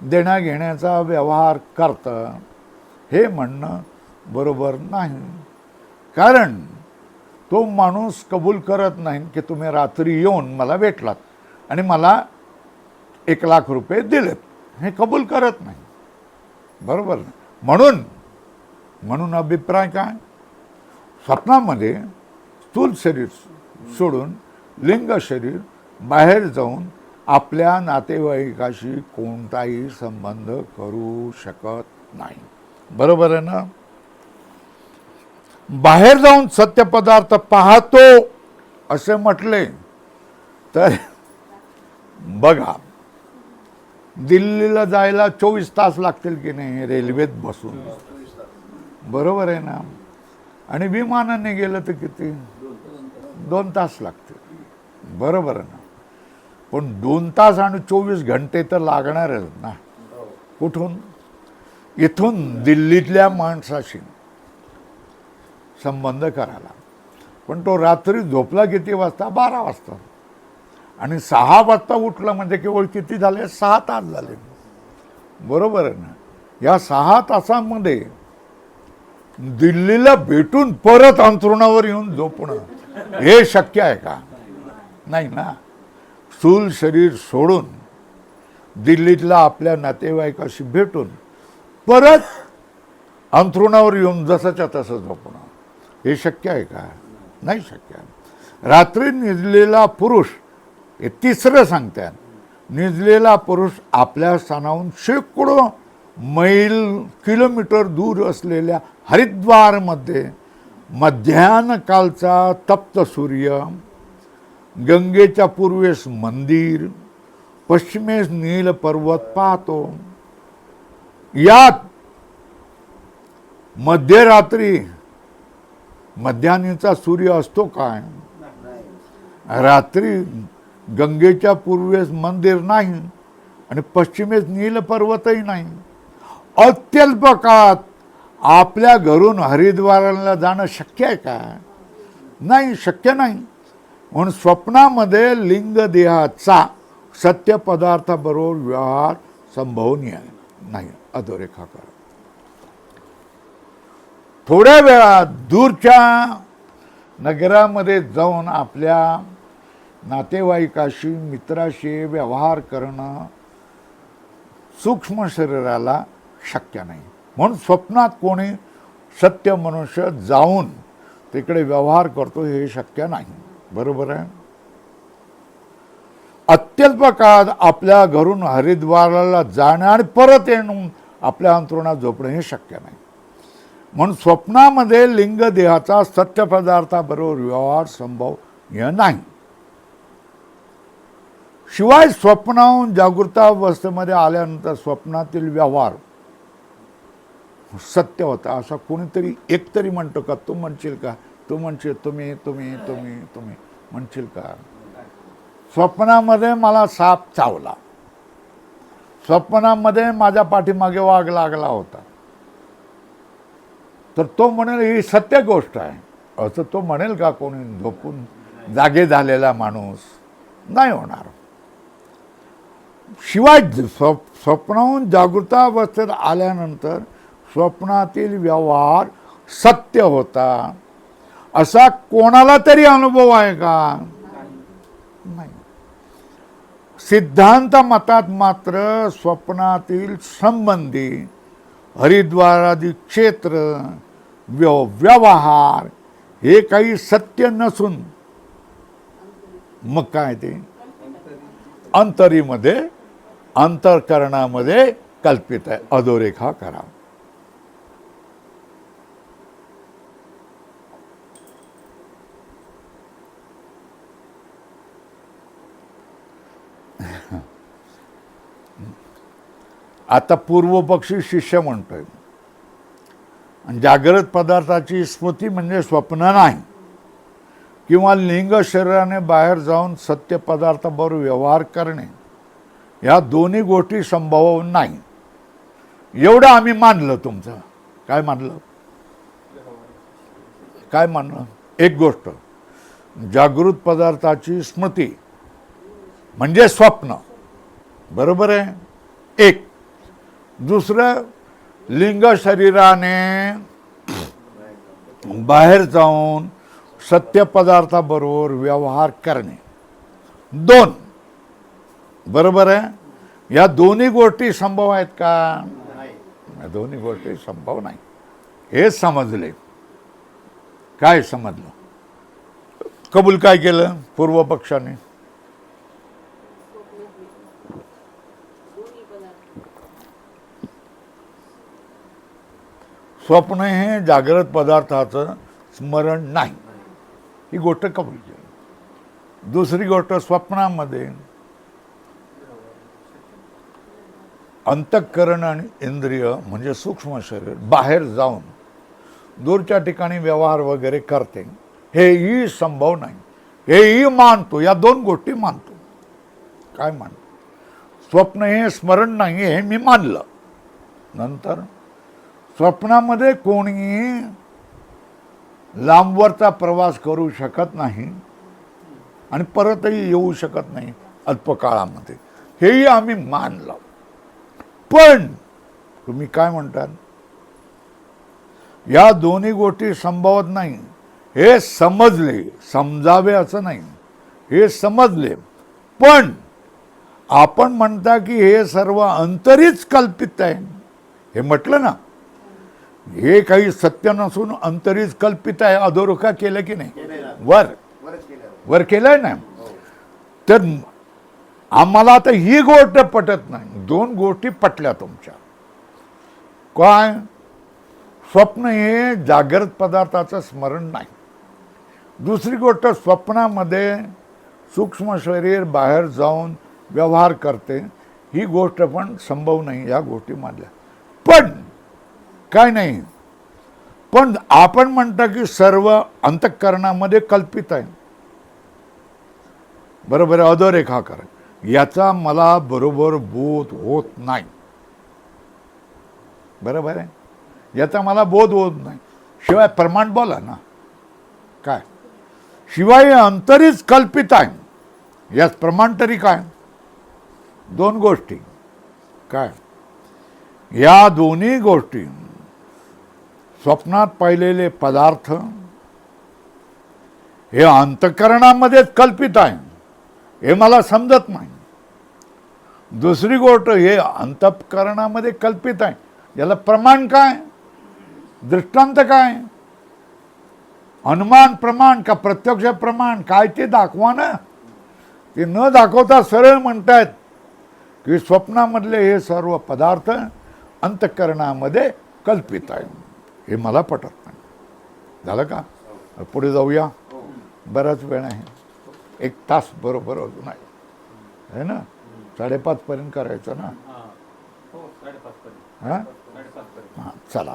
देण्या घेण्याचा व्यवहार करतं हे म्हणणं बरोबर नाही. कारण तो माणूस कबूल करत नाही की तुम्ही रात्री येऊन मला भेटलात आणि मला 1,00,000 रुपये दिलेत, हे कबूल करत नाही. बरोबर. म्हणून अभिप्राय काय? स्वप्नामध्ये स्थूल शरीर सोडून लिंग शरीर बाहेर जाऊन आपल्या नातेवाईकाशी कोणताही संबंध करू शकत नाही. बरोबर आहे ना. बाहेर जाऊन सत्य पदार्थ पाहतो असे म्हटले तर बघा, दिल्लीला जायला 24 तास लागतील की नाही रेल्वेत बसून? बरोबर आहे ना. आणि विमानाने गेलं तर किती? 2 तास लागतील. बरोबर आहे ना. पण 2 तास आणि 24 घंटे तर लागणारच ना. कुठून? इथून दिल्लीतल्या माणसाशी संबंध करायला. पण तो रात्री झोपला किती वाजता? 12 वाजता. आणि 6 वाजता उठला म्हणजे केवळ किती झाले? 6 तास झाले. बरोबर आहे ना. या 6 तासामध्ये दिल्लीला भेटून परत अंथरुणावर येऊन झोपणं हे शक्य आहे का? नाही ना. स्थूल शरीर सोडून दिल्लीतला आपल्या नातेवाईकाशी भेटून परत अंथरुणावर येऊन जसंच्या तसं झोपणं, हे शक्य आहे का? नाही शक्य आहे. रात्री निजलेला पुरुष, हे तिसरं सांगतात, निजलेला पुरुष आपल्या स्थानाहून शेकडो मैल किलोमीटर दूर असलेल्या हरिद्वारमध्ये मध्यान्हकालचा तप्त सूर्य, गंगेच्या पूर्वेस मंदिर, पश्चिमेस नील पर्वत पाहतो. यात मध्यरात्री मध्यान्हीचा सूर्य असतो काय? रात्री गंगेच्या पूर्वेस मंदिर नाही आणि पश्चिमेस नील पर्वतही नाही. अत्यल्प काळात आपल्या घरून हरिद्वाराला जाणं शक्य आहे का? नाही, शक्य नाही. म्हणून स्वप्नामध्ये लिंग देहाचा सत्य पदार्थाबरोबर व्यवहार संभवनीय नाही. अधोरेखा करा. थोड्या वेळात दूरच्या नगरामध्ये जाऊन आपल्या नातेवाईकाशी, मित्राशी व्यवहार करणं सूक्ष्म शरीराला शक्य नाही. म्हणून स्वप्नात कोणी सत्य मनुष्य जाऊन तिकडे व्यवहार करतो हे शक्य नाही. बरोबर आहे. अत्यल्प काळात आपल्या घरून हरिद्वाराला जाणं आणि परत येऊन आपल्या अंथरुणात झोपणं हे शक्य नाही. म्हणून स्वप्नामध्ये लिंग देहाचा सत्य पदार्थाबरोबर व्यवहार संभव नाही. शिवाय स्वप्नाहून जागृतावस्थेमध्ये आल्यानंतर स्वप्नातील व्यवहार सत्य होता असं कोणीतरी एकतरी म्हणतो का? तू म्हणशील का? तू म्हणशील, तुम्ही तुम्ही तुम्ही तुम्ही म्हणशील का? स्वप्नामध्ये मला साप चावला, स्वप्नामध्ये माझ्या पाठीमागे वाघ लागला होता, तर तो म्हणेल ही सत्य गोष्ट आहे असं तो म्हणेल का? कोणी झोपून जागे झालेला माणूस नाही होणार. शिवाय स्वप्नाहून जागृतावस्थेत आल्यानंतर स्वप्नातील व्यवहार सत्य होता असा कोणाला तरी अनुभव आहे का? नाही. सिद्धांत मतात मात्र स्वप्नातील संबंधी हरिद्वारादी क्षेत्र व्यवहार हे काही सत्य नसून मग काय ते अंतरीमध्ये, अंतःकरणामध्ये कल्पित आहे. अधोरेखा करा. आता पूर्वपक्षी शिष्य म्हणतोय, जागृत पदार्थाची स्मृती म्हणजे स्वप्न नाही किंवा लिंग शरीराने बाहेर जाऊन सत्य पदार्थाबरोबर व्यवहार करणे, या दोन्ही गोष्टी संभव नाही. एवढं आम्ही मानलं. तुमचं काय मानलं? काय मानलं? एक गोष्ट, जागृत पदार्थाची स्मृती म्हणजे स्वप्न. बरोबर आहे. एक. दुसरं, लिंग शरीराने बाहेर जाऊन सत्य पदार्थाबरोबर व्यवहार करणे. दोन. बरोबर आहे. या दोन्ही गोष्टी संभव आहेत का? या दोन्ही गोष्टी संभव नाही. हे समजले. काय समजलं? कबूल काय केलं पूर्व पक्षाने? स्वप्न हे जागृत पदार्थाचं स्मरण नाही, ही गोष्ट कबूल केली. दुसरी गोष्ट, स्वप्नामध्ये अंतःकरण आणि इंद्रिय म्हणजे सूक्ष्म शरीर बाहेर जाऊन दूरच्या ठिकाणी व्यवहार वगैरे करते, हेही संभव नाही. हेही मानतो. या दोन गोष्टी मानतो. काय मानतो? स्वप्न हे स्मरण नाही हे मी मानलं. नंतर स्वप्नामध्ये कोणी लांबवरचा प्रवास करू शकत नाही आणि परतही येऊ शकत नाही अल्पकाळामध्ये, हेही आम्ही मानलं. पण तुम्ही काय म्हणतात? या दोन्ही गोष्टी संभवत नाही हे समजले. समजावे असं नाही, हे समजले. पण आपण म्हणता की हे सर्व अंतरीच कल्पित आहे, हे म्हटलं ना, हे काही सत्य नसून अंतरीच कल्पित आहे. अधोरेखा केलं की नाही? वर वरच केल्यावर वर केलंय ना. तर आम्हाला आता ही गोष्ट पटत नाही. दोन गोष्टी पटल्या तुमच्या. काय? स्वप्न हे जागृत पदार्थाचं स्मरण नाही. दुसरी गोष्ट, स्वप्नामध्ये सूक्ष्म शरीर बाहेर जाऊन व्यवहार करते, ही गोष्ट पण संभव नाही. या गोष्टी मानल्या. पण काय नाही, पण आपण म्हणता की सर्व अंतःकरणामध्ये कल्पित आहे. बरोबर आहे, अधोरेखा करा. याचा मला बरोबर बोध होत नाही. बरोबर आहे, याचा मला बोध होत नाही. शिवाय प्रमाण बोला ना. काय? शिवाय अंतरीच कल्पित आहे. याच प्रमाण तरी काय? दोन गोष्टी. काय? या दोन्ही गोष्टी, स्वप्नात पाहिलेले पदार्थ हे अंतःकरणामध्येच कल्पित आहे, हे मला समजत नाही. दुसरी गोष्ट, हे अंतःकरणामध्ये कल्पित आहे, याला प्रमाण काय? दृष्टांत काय? अनुमान प्रमाण का प्रत्यक्ष प्रमाण काय? ते दाखवा ना. ते न दाखवता सरळ म्हणतायत की स्वप्नामधले हे सर्व पदार्थ अंतःकरणामध्ये कल्पित आहे. हे मला पटत नाही. झालं का? पुढे जाऊया. बराच वेळ आहे, 1 तास बरोबर अजून आहे ना. 5:30 पर्यंत करायचं ना. हां हां, चला.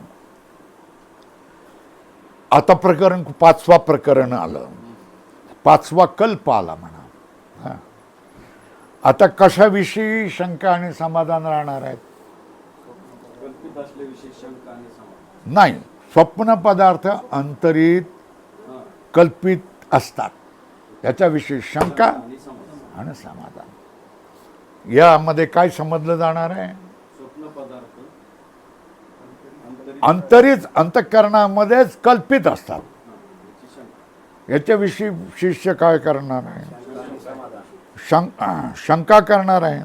आता प्रकरण 5वा प्रकरण आलं. 5वा कल्प आला म्हणा. हां, आता कशाविषयी शंका आणि समाधान राहणार आहेत? कल्पित असल्याविषयी शंका आणि समाधान नाही. स्वप्न पदार्थ अंतरित कल्पित असतात, याच्याविषयी शंका आणि समाधान. यामध्ये काय समजलं जाणार आहे? स्वप्न पदार्थ अंतरित अंतःकरणामध्येच कल्पित असतात, याच्याविषयी शिष्य काय करणार आहे? शंका करणार आहे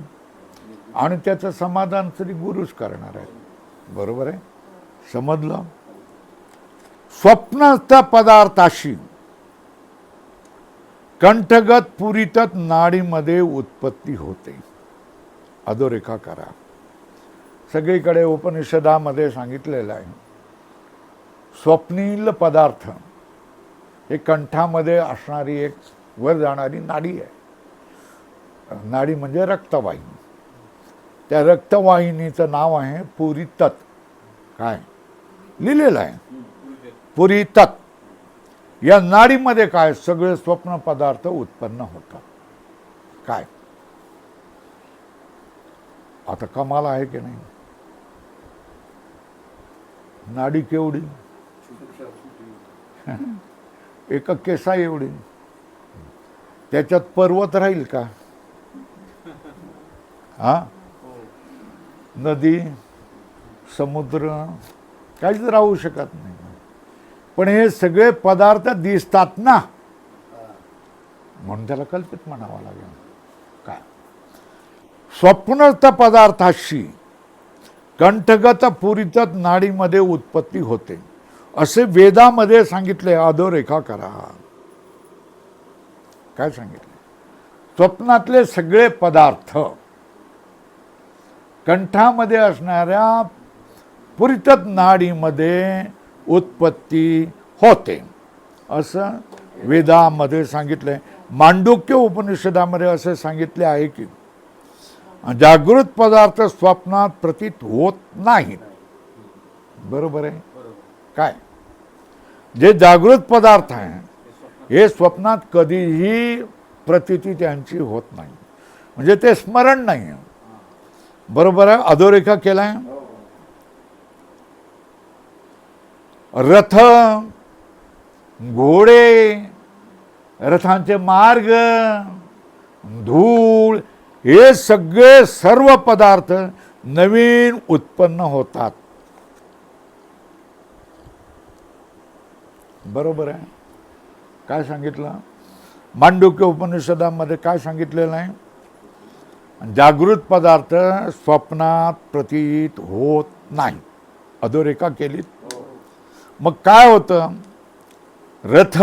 आणि त्याचं समाधान श्री गुरुच करणार आहे. बरोबर आहे, समजलं? स्वप्नस्थ पदार्थाशी कंठगत पुरीतत नाडीमध्ये उत्पत्ती होते. अधोरेखा करा. सगळीकडे उपनिषदामध्ये सांगितलेलं आहे, स्वप्नील पदार्थ हे कंठामध्ये असणारी एक वर जाणारी नाडी आहे. नाडी म्हणजे रक्तवाहिनी. त्या रक्तवाहिनीचं नाव आहे पुरीतत. काय लिहिलेलं आहे? पुरीतत. या नाडीमध्ये काय? सगळे स्वप्न पदार्थ उत्पन्न होतात. काय? आता कमाल आहे की नाही? नाडी केवढी? एक केसा एवढी. त्याच्यात पर्वत राहील का? हा, नदी, समुद्र काहीच राहू शकत नाही. पण हे सगळे पदार्थ दिसतात ना, म्हणून त्याला कल्पित म्हणावं लागेल. काय? स्वप्नस्थ पदार्थाशी कंठगत पुरीतत नाडीमध्ये उत्पत्ती होते असे वेदामध्ये सांगितले. अधोरेखा करा. काय सांगितले? स्वप्नातले सगळे पदार्थ कंठामध्ये असणाऱ्या पुरीतत नाडीमध्ये उत्पत्ती होते असं वेदामध्ये सांगितलंय. मांडूक्य उपनिषदामध्ये असे सांगितले आहे की जागृत पदार्थ स्वप्नात प्रतीत होत नाहीत. बरोबर आहे? काय? जे जागृत पदार्थ आहे हे स्वप्नात कधीही प्रतीती त्यांची होत नाही, म्हणजे ते स्मरण नाही. बरोबर आहे? अधोरेखा केलाय. रथ, घोडे, रथांचे मार्ग, धूळ, हे सगळे सर्व पदार्थ नवीन उत्पन्न होतात. बरोबर आहे? काय सांगितलं? मांडूक्य उपनिषदामध्ये काय सांगितलेलं आहे? जागृत पदार्थ स्वप्नात प्रतीत होत नाही. अधोरेखा केलीत. मग काय होतं? रथ,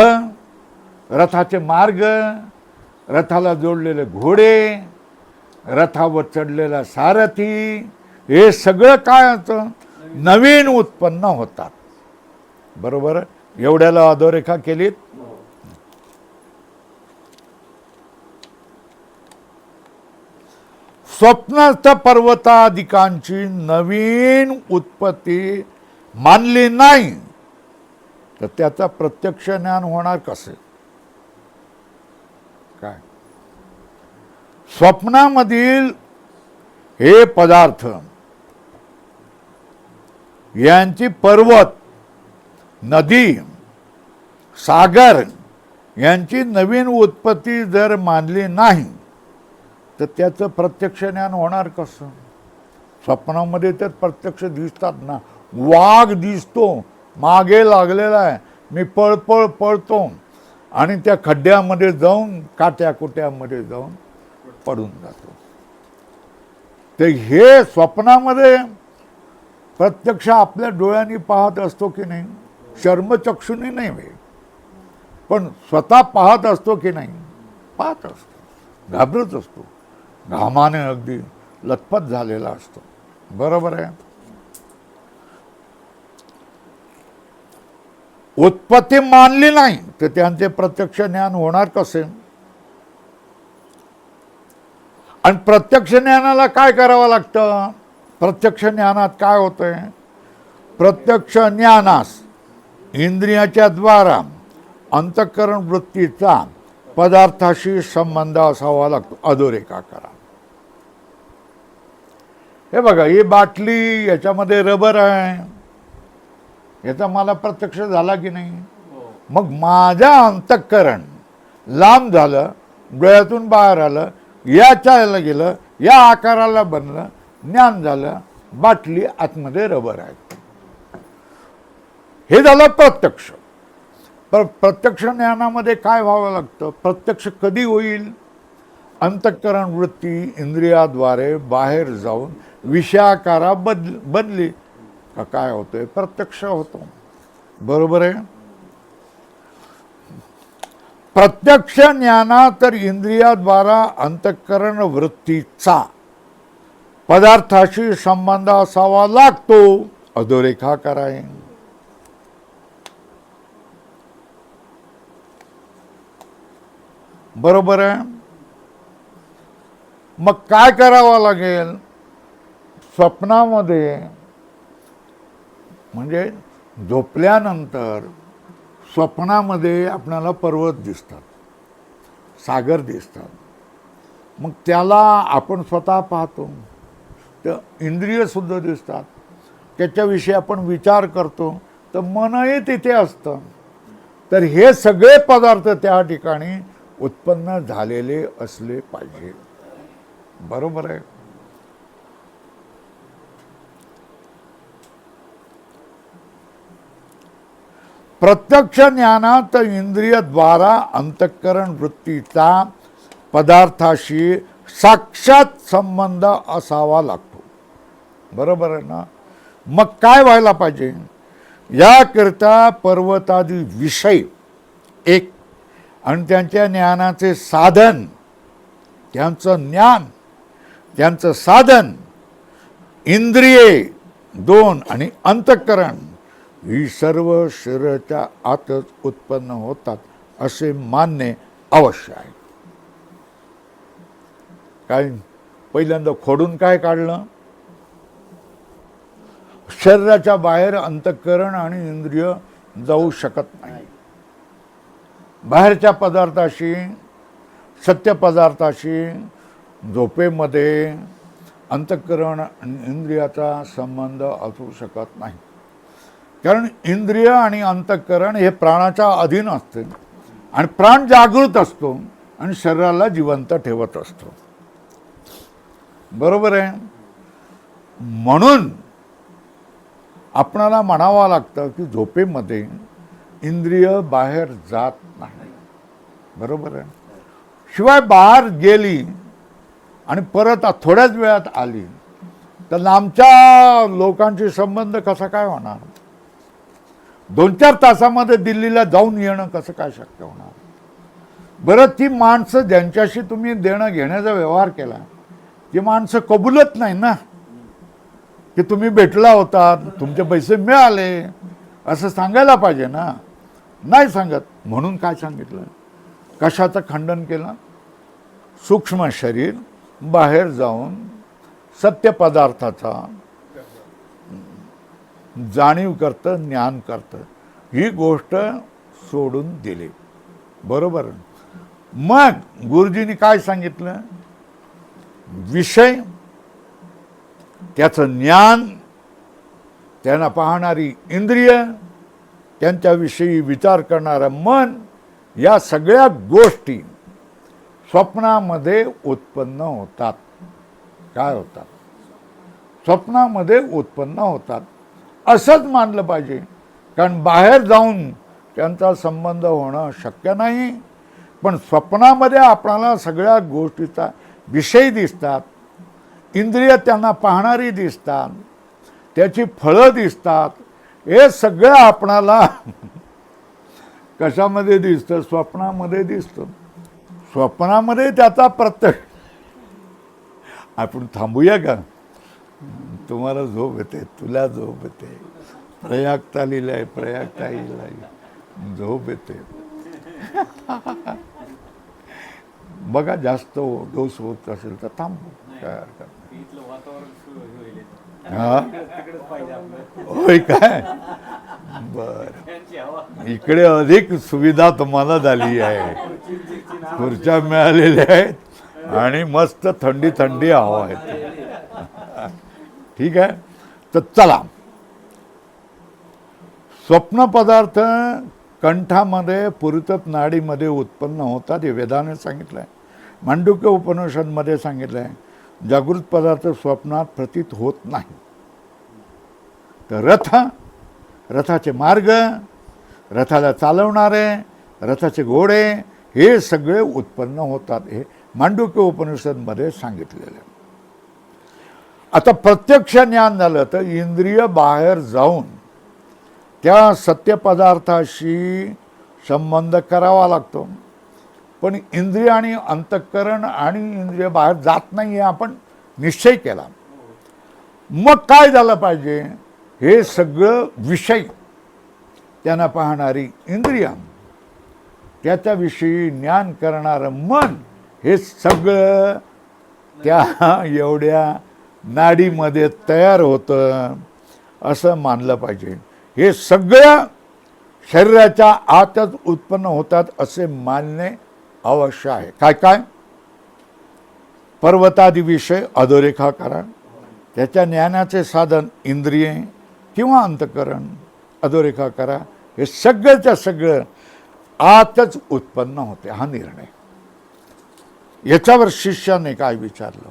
रथाचे मार्ग, रथाला जोडलेले घोडे, रथावर चढलेला सारथी, हे सगळं काय होतं? नवीन उत्पन्न होतात. बरोबर? एवढ्याला अधोरेखा केलीत. स्वप्नस्थ पर्वतादिकांची नवीन उत्पत्ती मानली नाही तर त्याचा प्रत्यक्ष ज्ञान होणार कसे? काय स्वप्नामधील हे पदार्थ यांची पर्वत, नदी, सागर यांची नवीन उत्पत्ती जर मानली नाही तर त्याचं प्रत्यक्ष ज्ञान होणार कसं? स्वप्नामध्ये तर प्रत्यक्ष दिसतात ना. वाघ दिसतो, मागे लागलेला आहे, मी पळतो आणि त्या खड्ड्यामध्ये जाऊन, काट्याकुट्यामध्ये जाऊन पडून जातो. ते हे स्वप्नामध्ये प्रत्यक्ष आपल्या डोळ्यांनी पाहत असतो की नाही? शर्मचक्षुनी नाही वे, पण स्वतः पाहत असतो की नाही? पाहत असतो, घाबरत असतो, घामाने अगदी लथपथ झालेला असतो. बरोबर आहे? उत्पत्ती मानली नाही तर त्यांचे प्रत्यक्ष ज्ञान होणार कसे? आणि प्रत्यक्ष ज्ञानाला काय करावं लागतं? प्रत्यक्ष ज्ञानात काय होतंय? प्रत्यक्ष ज्ञानास इंद्रियाच्या द्वारा अंतःकरण वृत्तीचा पदार्थाशी संबंध असावा लागतो. अधोरेखा करा. हे बघा, ही बाटली, याच्यामध्ये रबर आहे, याचा मला प्रत्यक्ष झाला की नाही? मग माझ्या अंतःकरण लांब झालं, डोळ्यातून बाहेर आलं, याच्याला गेलं, या आकाराला बनलं, ज्ञान झालं, बाटली आतमध्ये रबर आहे. हे झालं प्रत्यक्ष. प्रत्यक्ष ज्ञानामध्ये काय व्हावं लागतं? प्रत्यक्ष कधी होईल? अंतःकरण वृत्ती इंद्रियाद्वारे बाहेर जाऊन विषयाकारा बदली का काय होतंय? प्रत्यक्ष होतो. बरोबर आहे? प्रत्यक्ष ज्ञानात तर इंद्रियाद्वारा अंतःकरण वृत्तीचा पदार्थाशी संबंध असावा लागतो. अधोरेखा कराय. बरोबर आहे? मग काय करावं लागेल? स्वप्नामध्ये म्हणजे झोपल्यानंतर स्वप्नामध्ये आपल्याला पर्वत दिसतात, सागर दिसतात. मग त्याला आपण स्वतः पाहतो, तर इंद्रियसुद्धा दिसतात, त्याच्याविषयी आपण विचार करतो, तर मनही तिथे असतं. तर हे सगळे पदार्थ त्या ठिकाणी उत्पन्न झालेले असले पाहिजे. बरोबर आहे? प्रत्यक्ष ज्ञानात इंद्रियद्वारा अंतःकरण वृत्तीचा पदार्थाशी साक्षात संबंध असावा लागतो. बरोबर आहे ना? मग काय व्हायला पाहिजे? याकरिता पर्वतादी विषय एक आणि त्यांच्या ज्ञानाचे साधन, त्यांचं ज्ञान, त्यांचं साधन, इंद्रिये दोन आणि अंतःकरण ही सर्व शरीराच्या आतच उत्पन्न होतात असे मानणे अवश्य आहे. काय पहिल्यांदा खोडून काय काढलं? शरीराच्या बाहेर अंतःकरण आणि इंद्रिय जाऊ शकत नाही. बाहेरच्या पदार्थाशी, सत्य पदार्थाशी झोपेमध्ये अंतःकरण आणि इंद्रियाचा संबंध असू शकत नाही. कारण इंद्रिय आणि अंतःकरण हे प्राणाच्या अधीन असते आणि प्राण जागृत असतो आणि शरीराला जिवंत ठेवत असतो. बरोबर आहे? म्हणून आपणाला म्हणावं लागतं की झोपेमध्ये इंद्रिय बाहेर जात नाही. बरोबर आहे? शिवाय बाहेर गेली आणि परत थोड्याच वेळात आली तर लांबच्या लोकांशी संबंध कसा काय होणार? 2-4 तासामध्ये दिल्लीला जाऊन येणं कसं काय शक्य होणार? बरं, ती माणसं ज्यांच्याशी तुम्ही देणं घेण्याचा व्यवहार केला, ती माणसं कबूलत नाही ना की तुम्ही भेटला होता, तुमचे पैसे मिळाले, असं सांगायला पाहिजे ना. नाही सांगत. म्हणून काय सांगितलं? कशाचं खंडन केलं? सूक्ष्म शरीर बाहेर जाऊन सत्य पदार्थाचा जाणीव करतं, ज्ञान करतं, ही गोष्ट सोडून दिली. बरोबर. मग गुरुजींनी काय सांगितलं? विषय, त्याचं ज्ञान, त्यांना पाहणारी इंद्रिय, त्यांच्याविषयी विचार करणारं मन, या सगळ्या गोष्टी स्वप्नामध्ये उत्पन्न होतात. काय होतात? स्वप्नामध्ये उत्पन्न होतात असंच मानलं पाहिजे. कारण बाहेर जाऊन त्यांचा संबंध होणं शक्य नाही. पण स्वप्नामध्ये आपल्याला सगळ्या गोष्टीचा विषय दिसतात, इंद्रिय त्यांना पाहणारी दिसतात, त्याची फळं दिसतात. हे सगळं आपणाला कशामध्ये दिसतं? स्वप्नामध्ये दिसतं. स्वप्नामध्ये त्याचा प्रत्यक्ष. आपण थांबूया का? तुम्हाला झोप येते, तुला झोप येते, प्रयागता लिहिलंय, प्रयागता लिहिलंय, झोप येते. बघा, जास्त डोस होत असेल तर थांबू, काय हरकत नाही. हा, होय काय? बर, इकडे अधिक सुविधा तुम्हाला झाली आहे. खुर्च्या मिळालेल्या आहेत आणि मस्त थंडी थंडी हवा आहे. ठीक आहे. तर चला, स्वप्न पदार्थ कंठामध्ये पुरुतत नाडीमध्ये उत्पन्न होतात, हे वेदाने सांगितलंय. मांडुक्य उपनिषदमध्ये सांगितलंय. जागृत पदार्थ स्वप्नात प्रतीत होत नाही. तर रथाचे मार्ग, रथाला चालवणारे, रथाचे घोडे, हे सगळे उत्पन्न होतात, हे मांडुक्य उपनिषदमध्ये सांगितलेलं आहे. आता प्रत्यक्ष ज्ञान झालं तर इंद्रिय बाहेर जाऊन त्या सत्य पदार्थाशी संबंध करावा लागतो. पण इंद्रिय आणि अंतःकरण आणि इंद्रिय बाहेर जात नाही, हे आपण निश्चय केला. मग काय झालं पाहिजे? हे सगळं विषय, त्यांना पाहणारी इंद्रिय, त्याच्याविषयी ज्ञान करणारं मन, हे सगळं त्या एवढ्या नाडीमध्ये तयार होतं असं मानलं पाहिजे. हे सगळं शरीराच्या आतच उत्पन्न होतात असे मानणे अवश्य आहे. काय काय? पर्वतादी विषय अधोरेखा करा. त्याच्या ज्ञानाचे साधन इंद्रिये किंवा अंतःकरण अधोरेखा करा. हे सगळंच्या सगळं आतच उत्पन्न होते. हा निर्णय. याच्यावर शिष्याने काय विचारलं?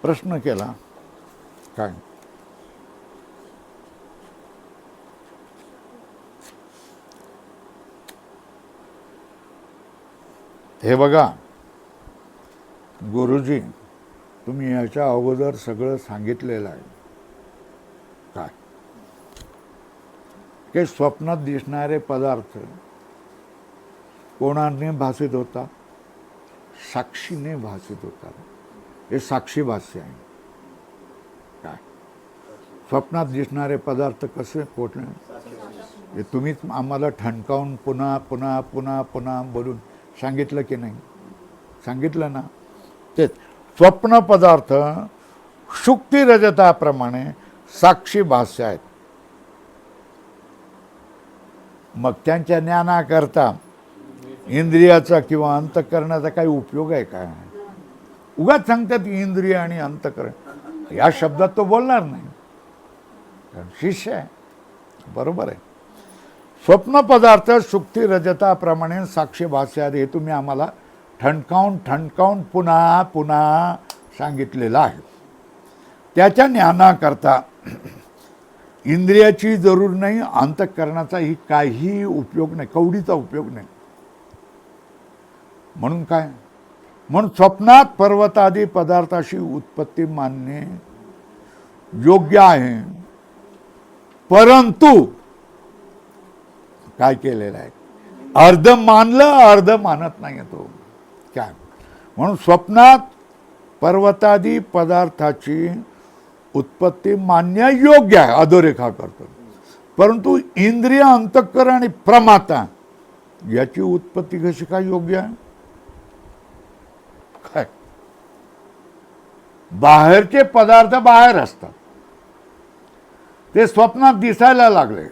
प्रश्न केला. काय? हे बघा गुरुजी, तुम्ही याच्या अगोदर सगळं सांगितलेलं आहे. काय? की स्वप्नात दिसणारे पदार्थ कोणाने भासित होतात? साक्षीने भासित होतात. हे साक्षी भाष्य आहे. काय? स्वप्नात दिसणारे पदार्थ कसे कोठे? हे तुम्हीच आम्हाला ठणकावून पुन्हा पुन्हा पुन्हा पुन्हा बोलून सांगितलं की नाही? सांगितलं ना. तेच स्वप्न पदार्थ शुक्ती रजताप्रमाणे साक्षी भाष्य आहेत. मग त्यांच्या ज्ञानाकरता इंद्रियाचा किंवा अंतःकरणाचा काही उपयोग आहे का? उगाच सांगतात इंद्रिय आणि अंतःकरण, या शब्दात तो बोलणार नाही, कारण शिष्य आहे. बरोबर आहे. स्वप्न पदार्थ शुक्ती रजताप्रमाणे साक्षी भाष्यात, हे तुम्ही आम्हाला ठणकावून पुन्हा पुन्हा सांगितलेलं आहे. त्याच्या ज्ञानाकरता इंद्रियाची जरूर नाही, अंतःकरणाचाही काही उपयोग नाही, कवडीचा उपयोग नाही. म्हणून काय? म्हणून स्वप्नात पर्वतादी पदार्थाची उत्पत्ती मानणे योग्य आहे, परंतु काय केलेलं आहे, अर्ध मानलं अर्ध मानत नाही तो काय. म्हणून स्वप्नात पर्वतादी पदार्थाची उत्पत्ती मान्य योग्य आहे, अधोरेखा करतो, परंतु इंद्रिय, अंतःकरण आणि प्रमाता याची उत्पत्ती कशी काय योग्य आहे. काय बाहेरचे पदार्थ बाहेर असतात, ते स्वप्नात दिसायला लागले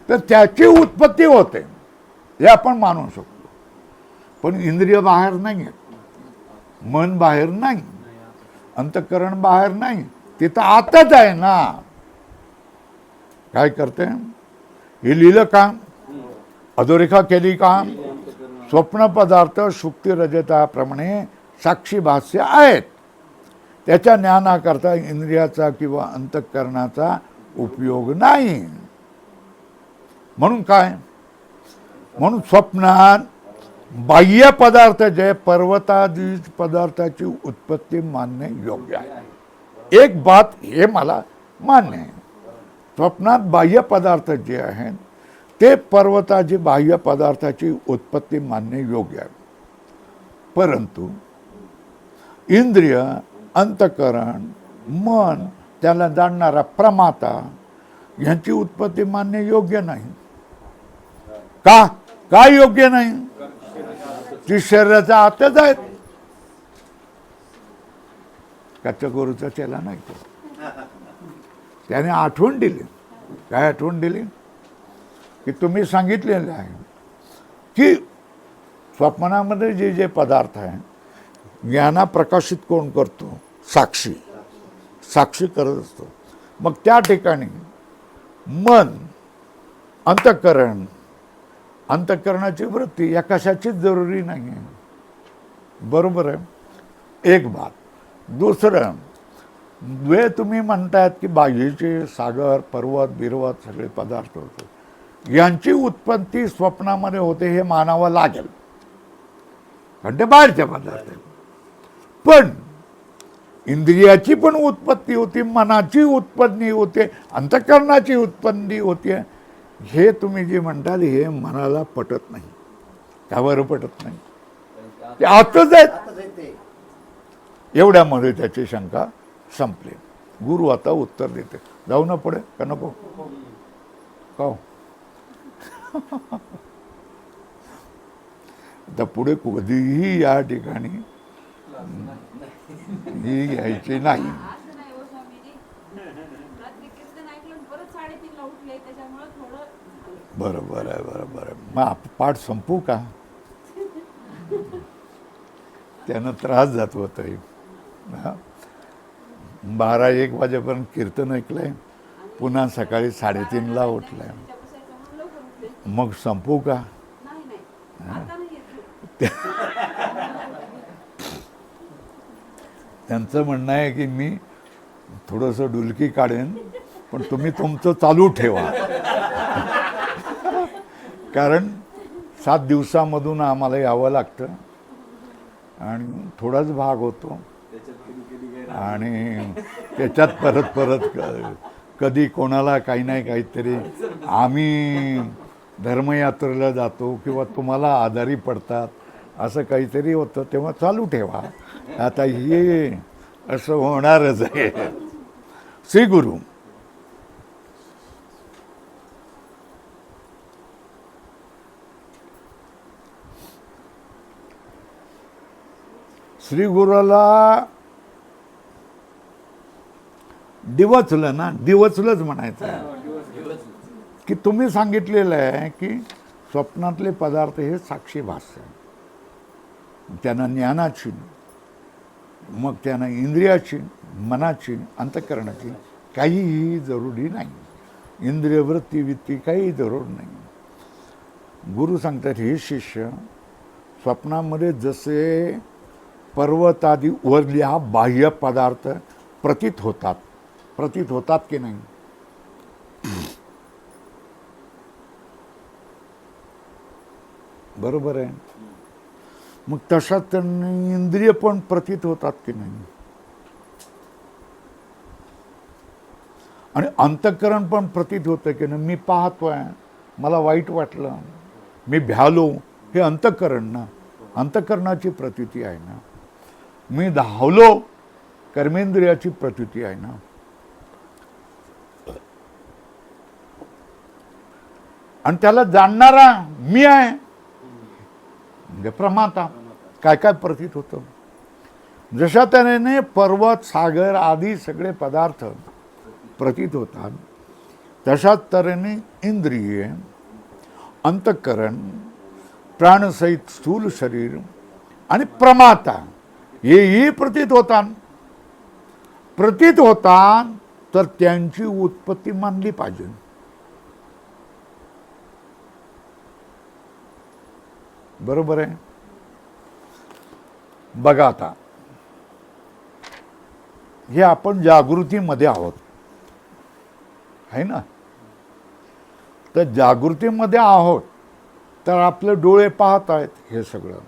तर त्याची उत्पत्ती होते हे आपण मानू शकतो, पण इंद्रिय बाहेर नाही आहेत, मन बाहेर नाही, अंतःकरण बाहेर नाही, ते तर आतच आहे ना. काय करते, हे लिहिलं का, अधोरेखा केली का. स्वप्न पदार्थ सुक्ती रजताप्रमाणे साक्षी भाष्य आहेत, त्याच्या ज्ञानाकरता इंद्रियाचा किंवा अंतःकरणाचा उपयोग नाही. म्हणून काय, म्हणून स्वप्नात बाह्य पदार्थ जे पर्वतादी पदार्थाची उत्पत्ती मानणे योग्य आहे. एक बात हे मला मान्य आहे, स्वप्नात बाह्य पदार्थ जे आहेत ते पर्वताची बाह्य पदार्थाची उत्पत्ती मानणे योग्य आहे, परंतु इंद्रिय, अंतःकरण, मन, त्याला जाणणारा प्रमाता यांची उत्पत्ती मानणे योग्य नाही. का काय योग्य नाही, ती शरीराच्या आतच आहेत. कच्चगोरूचा चेला नाही तो, त्याने आठवण दिली. काय आठवण दिली की तुम्ही सांगितलेलं आहे की स्वप्नामध्ये जे जे पदार्थ आहे ज्ञाना प्रकाशित कोण करतो, साक्षी, साक्षी करत असतो. मग त्या ठिकाणी मन, अंतःकरण, अंतःकरणाची वृत्ती या कशाचीच जरुरी नाही आहे. बरोबर आहे, एक बात. दुसरं, वे तुम्ही म्हणतायत की बाह्यचे सागर, पर्वत, बिरवत सगळे पदार्थ होते, यांची उत्पत्ती स्वप्नामध्ये होते हे मानावं लागेल, कारण ते बाहेरचे पदार्थ आहेत. पण इंद्रियाची पण उत्पत्ती होती, मनाची उत्पत्ती होते, अंतःकरणाची उत्पत्ती होते, हे तुम्ही जे म्हणताल हे मनाला पटत नाही. का बरं पटत नाही, ते आतच आहेत. एवढ्यामध्ये त्याची शंका संपली. गुरु आता उत्तर देते, जाऊ ना पुढे का नको, का आता पुढे कधीही या ठिकाणी ही यायची नाही. बरोबर आहे, बरोबर आहे. मग पाठ संपू का, त्यानं त्रास जात होता. 12-1 वाजेपर्यंत कीर्तन ऐकलंय, पुन्हा सकाळी 3:30ला उठलाय. मग संपू का. त्यांचं म्हणणं आहे की मी थोडंसं डुलकी काढेन, पण तुम्ही तुमचं चालू ठेवा, कारण 7 दिवसामधून आम्हाला यावं लागतं आणि थोडाच भाग होतो आणि त्याच्यात परत परत कधी कोणाला काही नाही काहीतरी, आम्ही धर्मयात्रेला जातो किंवा तुम्हाला आजारी पडतात असं काहीतरी होतं, तेव्हा चालू ठेवा. आता हे असं होणारच आहे. श्री गुरु श्री गुरुला दिवचलं ना, दिवचलंच म्हणायचं आहे की तुम्ही सांगितलेलं आहे की स्वप्नातले पदार्थ हे साक्षी भाष्य, त्यांना ज्ञानाची, मग त्यांना इंद्रियाची, मनाची, अंतःकरणाची काहीही जरुरी नाही, इंद्रियवृत्ती वित्ती काही जरूर नाही. गुरु सांगतात, हे शिष्य, स्वप्नामध्ये जसे पर्वतादी वरल्या बाह्य पदार्थ प्रतीत होतात की नाही, बरोबर आहे. मग तशा त्यांनी इंद्रिय पण प्रतीत होतात की नाही, आणि अंतःकरण पण प्रतीत होतं की नाही. मी पाहतोय, मला वाईट वाटलं, मी भ्यालो, हे अंतःकरण ना, अंतःकरणाची प्रतीती आहे ना. मी धावलो, कर्मेंद्रियाची प्रतीती आहे ना. आणि त्याला जाणणारा मी आहे म्हणजे प्रमाता. काय काय प्रतीत होतं. जशा तऱ्हेने पर्वत, सागर आदी सगळे पदार्थ प्रतीत होतात, तशाच तऱ्हेने इंद्रिय, अंतःकरण, प्राणसहित स्थूल शरीर आणि प्रमाता हेही प्रतीत होतात. प्रतीत होतात तर त्यांची उत्पत्ती मानली पाहिजे. बरोबर आहे. बघा आता, हे आपण जागृतीमध्ये आहोत, आहे ना. तर जागृतीमध्ये आहोत तर आपले डोळे पाहत आहेत हे सगळं.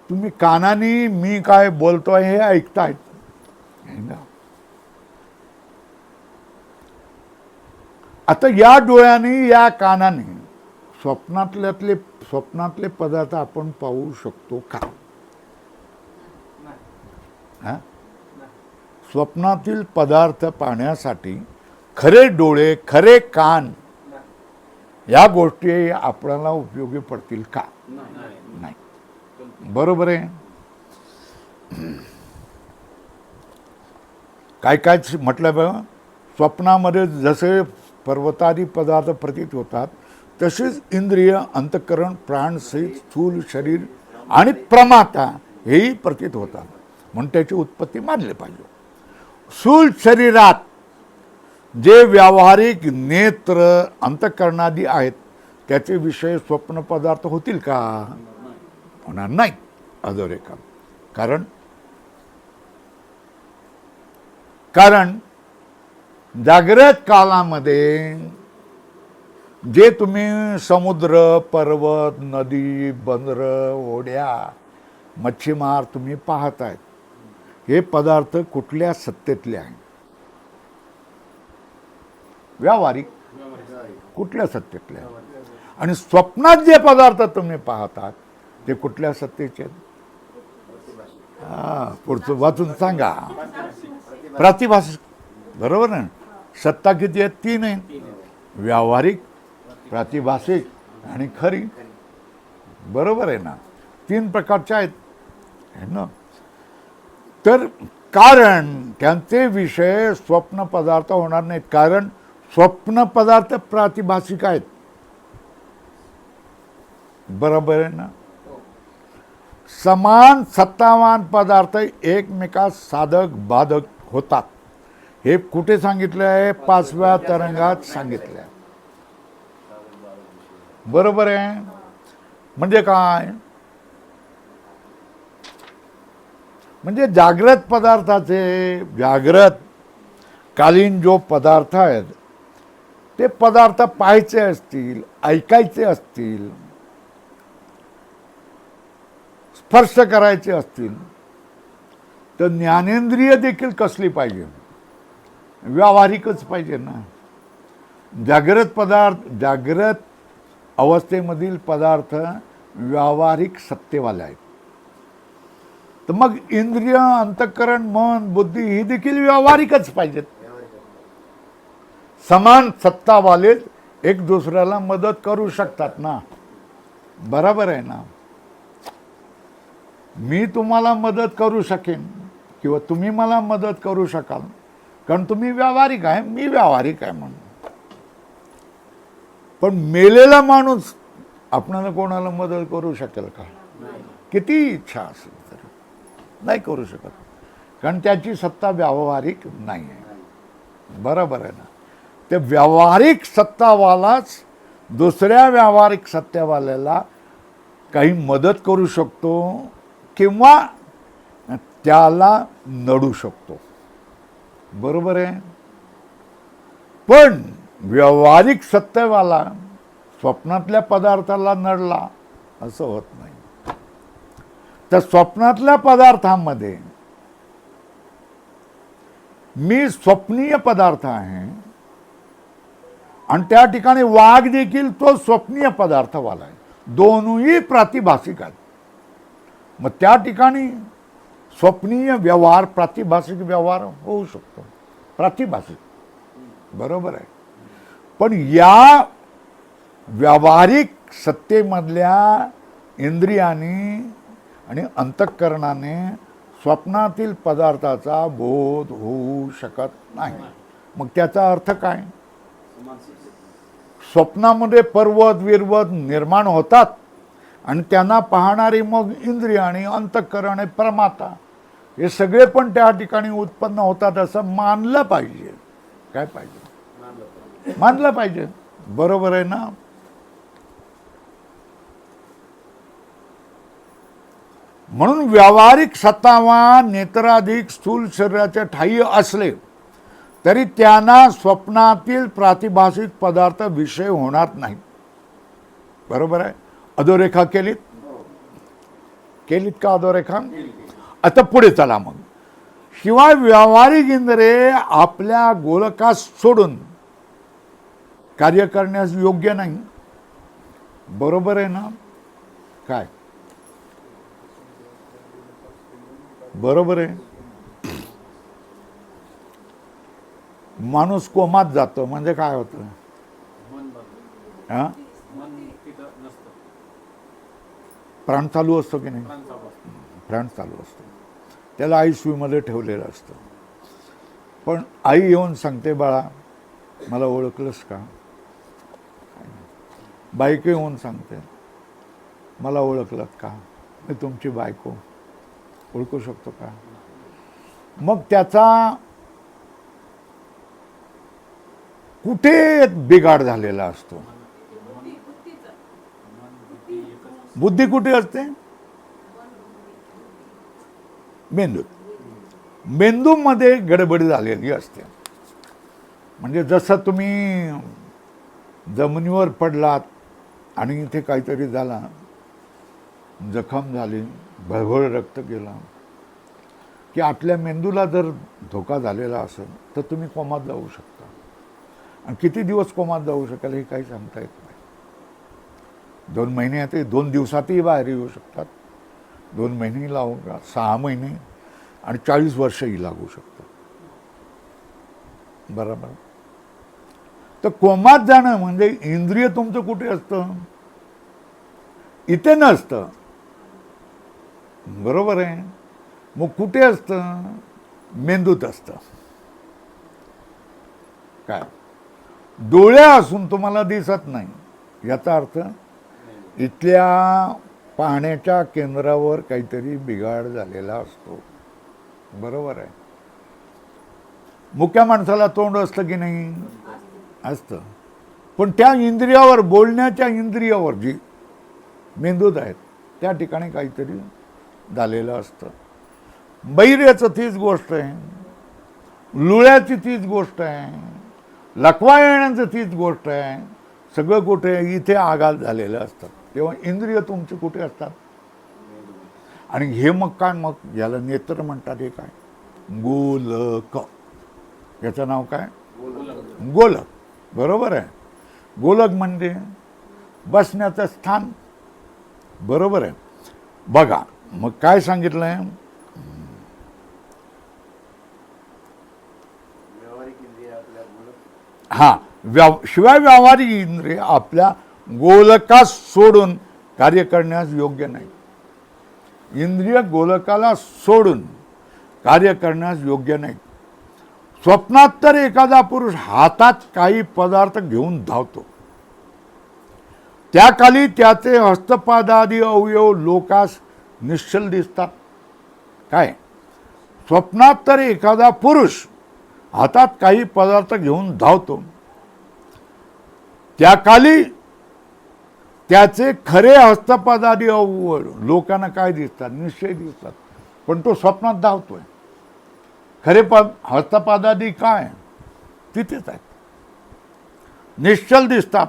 तुम्ही कानाने मी काय बोलतोय हे ऐकतायत, है ना. आता या डोळ्याने, या कानाने स्वप्नातले पदार्थ आपण पाहू शकतो का? हा? स्वप्नातील पदार्थ पाहण्यासाठी खरे डोळे, खरे कान, या गोष्टी आपल्याला उपयोगी पडतील का? नाही. बरोबर आहे. काय काय म्हटलं बघा, स्वप्नामध्ये जसे पर्वतादी पदार्थ प्रतीत होतात, तसेच इंद्रिय, अंतःकरण, प्राण सहित स्थूल शरीर आणि प्रमाता हेही प्रतीत होतात, म्हणून त्याची उत्पत्ती मानली पाहिजे. स्थूल शरीरात जे व्यावहारिक नेत्र, अंतःकरणादी आहेत, त्याचे विषय स्वप्न पदार्थ होतील का? होणार नाही. अधोरेखा. कारण जागृत कालामध्ये जे तुम्ही समुद्र, पर्वत, नदी, बंदर, ओढ्या, मच्छीमार तुम्ही पाहतायत, हे पदार्थ कुठल्या सत्तेतले आहेत? व्यावहारिक. कुठल्या सत्तेतले आहेत? आणि स्वप्नात जे पदार्थ तुम्ही पाहतात ते कुठल्या सत्तेचे आहेत? पुढचं वाचून सांगा. प्रातिभासिक. बरोबर ना. सत्ता किती आहेत? 3 आहेत. व्यावहारिक, प्रातिभासिक आणि खरी. बरोबर आहे ना. 3 प्रकारच्या आहेत, है ना. तर कारण त्यांचे विषय स्वप्न पदार्थ होणार नाहीत, कारण स्वप्न पदार्थ प्रातिभासिक आहेत. बरोबर आहे ना. समान सत्तावान पदार्थ एकमेकास साधक बाधक होतात. हे कुठे सांगितलं आहे? 5व्या तरंगात सांगितलं आहे. बरोबर आहे. म्हणजे काय? म्हणजे जागृत पदार्थाचे, जागृत कालीन जो पदार्थ आहेत, ते पदार्थ पाहायचे असतील, ऐकायचे असतील, स्पर्श करायचे असतील, तर ज्ञानेंद्रिय देखील कसली पाहिजे? व्यावहारिकच पाहिजे ना. जागृत अवस्थेमधील पदार्थ व्यावहारिक सत्तेवाले आहेत. तर मग इंद्रिय, अंतःकरण, मन, बुद्धी ही देखील व्यावहारिकच पाहिजेत. समान सत्तावाले एक दुसऱ्याला मदत करू शकतात ना. बरोबर आहे ना. मी तुम्हाला मदत करू शकेन किंवा तुम्ही मला मदत करू शकाल, कारण तुम्ही व्यावहारिक आहे, मी व्यावहारिक आहे म्हणून. पण मेलेला माणूस आपणाला कोणाला मदत करू शकेल का? किती इच्छा असेल तर नाही करू शकत, कारण त्याची सत्ता व्यावहारिक नाही आहे. बरोबर आहे ना. ते व्यावहारिक सत्तावालाच दुसऱ्या व्यावहारिक सत्तावाल्याला काही मदत करू शकतो किंवा त्याला नडू शकतो. बरोबर आहे. पण व्यावहारिक सत्तेवाला स्वप्नातल्या पदार्थाला नडला असं होत नाही. तर स्वप्नातल्या पदार्थांमध्ये मी स्वप्नीय पदार्थ आहे आणि त्या ठिकाणी वाघ देखील तो स्वप्नीय पदार्थवाला आहे. दोन्ही प्रातिभासिक आहेत. मग त्या ठिकाणी स्वप्नीय व्यवहार प्रातिभासिक व्यवहार होऊ शकतो. प्रातिभासिक बरोबर आहे. पण या व्यावहारिक सत्तेमधल्या इंद्रियाने आणि अंतःकरणाने स्वप्नातील पदार्थाचा बोध होऊ शकत नाही. मग त्याचा अर्थ काय? स्वप्नामध्ये पर्वत विर्वत निर्माण होतात आणि त्यांना पाहणारी मग इंद्रिय आणि अंतःकरण प्रमाता हे सगळे पण त्या ठिकाणी उत्पन्न होतात असं मानलं पाहिजे. काय पाहिजे? मानलं पाहिजे. बरोबर आहे ना? म्हणून व्यावहारिक सत्तावा नेत्राधिक स्थूल शरीराच्या ठायी असले तरी त्यांना स्वप्नातील प्रातिभासिक पदार्थ विषय होणार नाही. बरोबर आहे. अधोरेखा केलीत का अधोरेखा? आता पुढे चला. मग शिवाय व्यावहारिक इंद्रिये आपल्या गोलकास सोडून कार्य करण्यास योग्य नाही. बरोबर आहे ना? काय बरोबर आहे? माणूस कोमात जातो म्हणजे काय होतं? प्राण चालू असतो की नाही? प्राण चालू असतो. त्याला आयसीयू मध्ये ठेवलेलं असतं. पण आई येऊन सांगते, बाळा मला ओळखलंस का? बायको येऊन सांगते, मला ओळखलं का? मी तुमची बायको. ओळखू शकतो का? मग त्याचा कुठे बिघाड झालेला असतो? बुद्धी कुठे असते? मेंदूत. मेंदूमध्ये गडबड झालेली असते. म्हणजे जसं तुम्ही जमिनीवर पडलात आणि इथे काहीतरी झाला, जखम झाली, भळभळ रक्त गेला, की आपल्या मेंदूला जर धोका झालेला असेल तर तुम्ही कोमात जाऊ शकता. आणि किती दिवस कोमात जाऊ शकाल हे काही सांगता येत नाही. 2 महिन्यात, 2 दिवसातही बाहेर येऊ शकतात. 2 महिने लागू का, 6 महिने आणि 40 वर्षही लागू शकतात. बरोबर. तर कोमात जाणं म्हणजे इंद्रिय तुमचं कुठे असतं? इथे नसतं. बरोबर आहे. मग कुठे असतं? मेंदूत असतं. काय? डोळे असून तुम्हाला दिसत नाही याचा अर्थ इथल्या पाहण्याच्या केंद्रावर काहीतरी बिघाड झालेला असतो. बरोबर आहे. मुक्या माणसाला तोंड असतं की नाही? असतं. पण त्या इंद्रियावर, बोलण्याच्या इंद्रियावर जी मेंदूत आहेत त्या ठिकाणी काहीतरी झालेलं असतं. बैर्याचं तीच गोष्ट आहे, लुळ्याची तीच गोष्ट आहे, लकवा येण्याचं तीच गोष्ट आहे. सगळं कुठे? इथे आघात झालेलं असतं. तेव्हा इंद्रिय तुमचे कुठे असतात? आणि हे मग काय? मग याला नेत्र म्हणतात. हे काय? गोलक. याचं नाव काय? गोलक. बरोबर आहे. गोलक म्हणजे बसण्याचं स्थान. बरोबर आहे. बघा मग काय सांगितलंय? हा, शिवाय व्यावहारिक इंद्रिय आपल्या गोलकास सोडून कार्य करण्यास योग्य नाही. इंद्रिय गोलकाला सोडून कार्य करण्यास योग्य नाही. स्वप्नात तर एखादा पुरुष हातात काही पदार्थ घेऊन धावतो. त्याखाली त्याचे हस्तपादादी अवयव लोकास निश्चल दिसतात. काय? स्वप्नात तर एखादा पुरुष हातात काही पदार्थ घेऊन धावतो. त्याखाली त्याचे खरे हस्तपादादी अवयव लोकांना काय दिसतात? निश्चय दिसतात. पण तो स्वप्नात धावतोय. खरे हस्तपादादी काय? तिथेच आहेत, निश्चल दिसतात.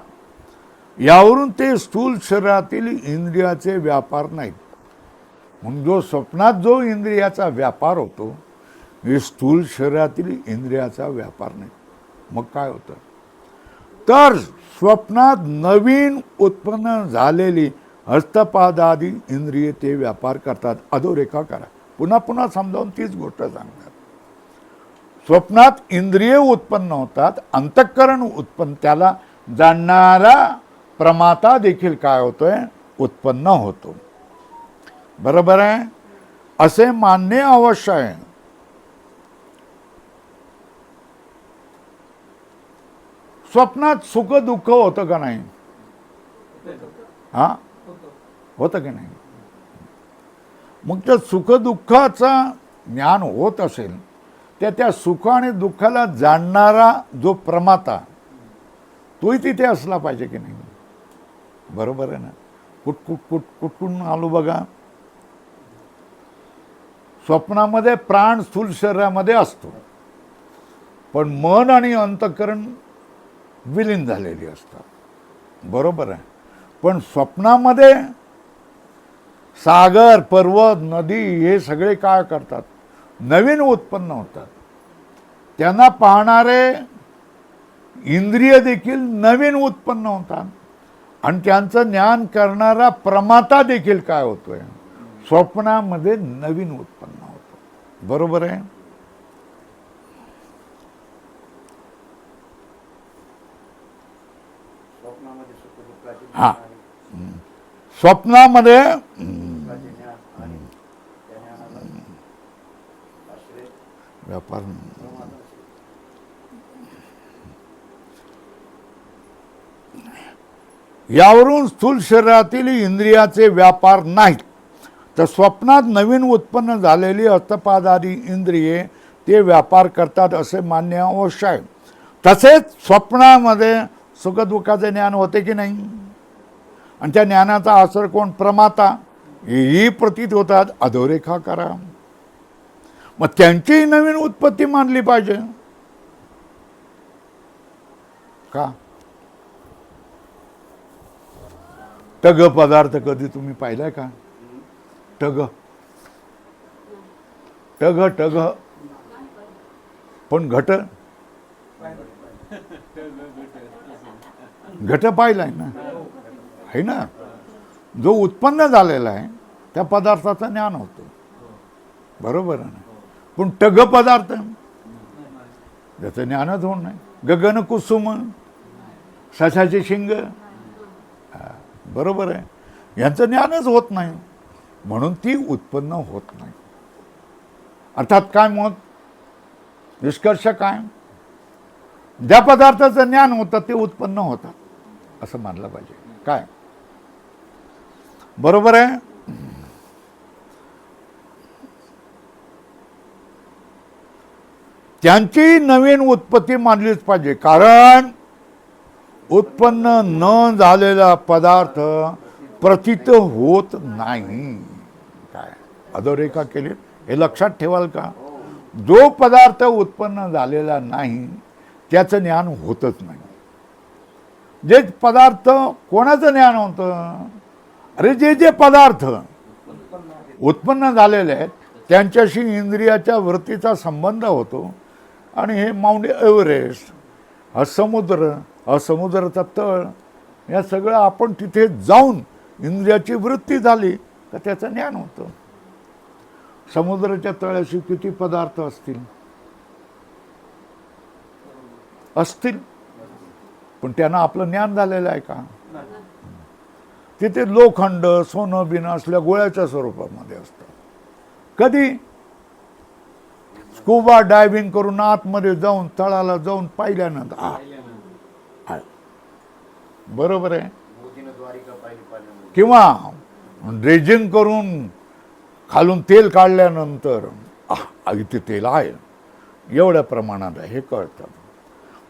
यावरून ते स्थूल शरीरातील इंद्रियाचे व्यापार नाहीत. मग जो स्वप्नात जो इंद्रियाचा व्यापार होतो हे स्थूल शरीरातील इंद्रियाचा व्यापार नाही. मग काय होतं तर स्वप्नात नवीन उत्पन्न झालेली हस्तपादादी इंद्रिये ते व्यापार करतात. अधोरेखा करा, पुन्हा पुन्हा समजावून तीच गोष्ट सांगतात. स्वप्नात इंद्रिय उत्पन्न होतात, अंतःकरण उत्पन्न, त्याला जाणणारा प्रमाता देखील काय होतोय उत्पन्न होतो. बरोबर आहे, असे मानणे अवश्य आहे. स्वप्नात सुख दुःख होतं का नाही? हा, होतं की नाही? मग त्या सुख दुःखाचा ज्ञान होत असेल तर त्या सुख आणि दुःखाला जाणणारा जो प्रमाता तोही तिथे असला पाहिजे की नाही? बरोबर आहे ना? कुठून आलो बघा. स्वप्नामध्ये प्राण स्थूल शरीरामध्ये असतो, पण मन आणि अंतःकरण विलीन झालेली असतात. बरोबर आहे. पण स्वप्नामध्ये सागर, पर्वत, नदी हे सगळे काय करतात? नवीन उत्पन्न होतात. त्यांना पाहणारे इंद्रिय देखील नवीन उत्पन्न होतात आणि त्यांचं ज्ञान करणारा प्रमाता देखील काय होतोय स्वप्नामध्ये नवीन उत्पन्न होतो. बरोबर आहे. स्वप्नामध्ये सुखदुःखाचे हा, ज्ञान आणि स्वप्नामध्ये सुखाचे ज्ञान आणि त्या ज्ञानाला आश्रय व्यापार प्रमाण असेल. यावरून स्थूल शरीरातील इंद्रियाचे व्यापार नाहीत, तर स्वप्नात नवीन उत्पन्न झालेली हस्तपादादी इंद्रिये ते व्यापार करतात असे मान्य अवश्य आहे. तसेच स्वप्नामध्ये सुखदुःखाचे ज्ञान होते की नाही? आणि त्या ज्ञानाचा आसर कोण? प्रमाता. हेही प्रतीत होतात. अधोरेखा करा. मग त्यांचीही नवीन उत्पत्ती मानली पाहिजे का? टग पदार्थ कधी तुम्ही पाहिलाय का? टग टग टग पण घट घट पाहिलाय ना? आहे ना? जो उत्पन्न झालेला आहे त्या पदार्थाचं ज्ञान होतं. बरोबर आहे ना? पण टग पदार्थ त्याचं ज्ञानच होत नाही. गगन कुसुम, सशाचे शिंग, बरोबर आहे, यांचं ज्ञानच होत नाही, म्हणून ती उत्पन्न होत नाही. अर्थात काय मग निष्कर्ष काय? ज्या पदार्थाचं ज्ञान होतं ते उत्पन्न होतात असं मानलं पाहिजे. काय बरोबर आहे? त्यांची नवीन उत्पत्ती मानलीच पाहिजे, कारण उत्पन्न न झालेला पदार्थ प्रतीत होत नाही. काय अधोरेखा केली हे लक्षात ठेवाल का? जो पदार्थ उत्पन्न झालेला नाही त्याचं ज्ञान होतच नाही. जे पदार्थ कोणाचं ज्ञान होतं? अरे जे जे पदार्थ उत्पन्न झालेले आहेत त्यांच्याशी इंद्रियाच्या वृत्तीचा संबंध होतो. आणि हे माउंट एव्हरेस्ट, हा समुद्र, हा समुद्राचा तळ, या सगळं आपण तिथे जाऊन इंद्रियाची वृत्ती झाली तर त्याचं ज्ञान होतं. समुद्राच्या तळाशी किती पदार्थ असतील? असतील, पण त्यांना आपलं ज्ञान झालेलं आहे का? तिथे लोखंड, सोनं बिनं असल्या गोळ्याच्या स्वरूपामध्ये असतं. कधी स्कुबा डायव्हिंग करून आतमध्ये जाऊन तळाला जाऊन पाहिल्यानंतर बरोबर आहे, किंवा ड्रेजिंग करून खालून तेल काढल्यानंतर इथे तेल आहे एवढ्या प्रमाणात आहे हे कळतं.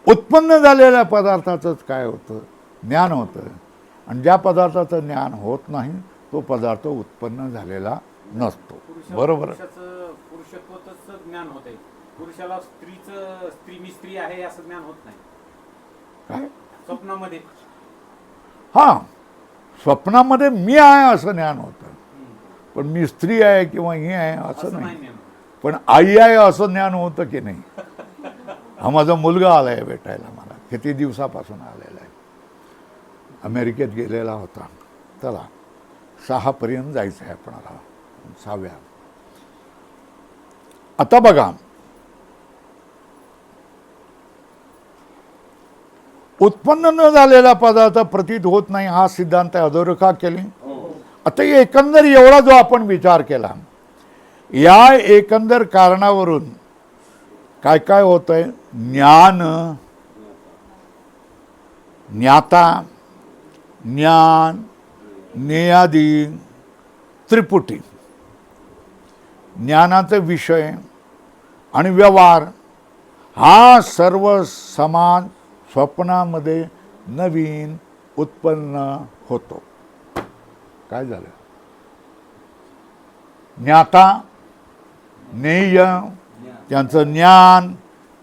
उत्पन्न झालेल्या पदार्थाचंच काय होतं? ज्ञान होतं. आणि ज्या पदार्थाचं ज्ञान होत नाही तो पदार्थ उत्पन्न झालेला नसतो. बरोबर आहे? पुरुषत्वाचं ज्ञान होते. पुरुषाला स्त्रीचं स्त्री मी स्त्री आहे असं ज्ञान होत नाही. काय स्वप्नामध्ये हां, स्वप्नामध्ये मी आहे असं ज्ञान होतं. पण मी स्त्री आहे किंवा ही आहे असं नाही. ज्ञान. पण आई आहे असं ज्ञान होतं की नाही. हा माझा मुलगा आला आहे भेटायला मला, किती दिवसापासून आलेला आहे, अमेरिकेत गेलेला होता. चला 6 पर्यंत जायचं आहे आपणाला, 6व्या. आता बघा, उत्पन्न न झालेला पदार्थ प्रतीत होत नाही हा सिद्धांत अधोरेखा केली. आता एकंदर एवढा जो आपण विचार केला, या एकंदर कारणावरून काय काय होतंय, ज्ञान, ज्ञाता, ज्ञान, ज्ञेयादी, त्रिपुटी, ज्ञानाचे विषय आणि व्यवहार हा सर्व समाज स्वप्नामध्ये नवीन उत्पन्न होतो. काय झालं, ज्ञाता, ज्ञेय, त्यांचं ज्ञान,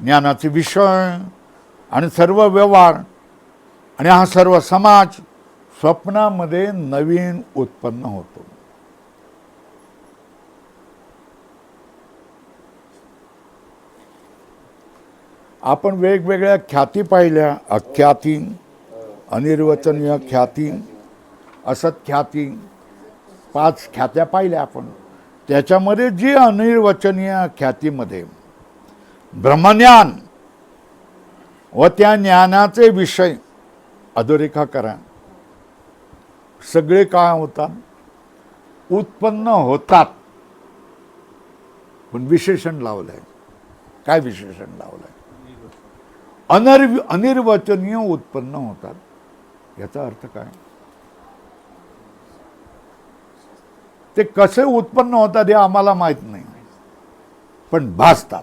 ज्ञानाचे विषय आणि सर्व व्यवहार आणि हा सर्व समाज स्वप्नामध्ये नवीन उत्पन्न होतो. आपण वेगवेगळ्या ख्याती पाहिल्या, अख्याती, अनिर्वचनीय ख्याती, असत ख्याती, 5 ख्यात्या पाहिल्या आपण. त्याच्यामध्ये जी अनिर्वचनीय ख्यातीमध्ये ब्रह्मज्ञान व त्या ज्ञानाचे विषय अधोरेखा करा, सगळे काय होतात, उत्पन्न होतात. पण विशेषण लावलंय. काय विशेषण लावलंय, अनिर्वचनीय उत्पन्न होतात. याचा अर्थ काय, ते कसे उत्पन्न होतात हे आम्हाला माहित नाही, पण भासतात.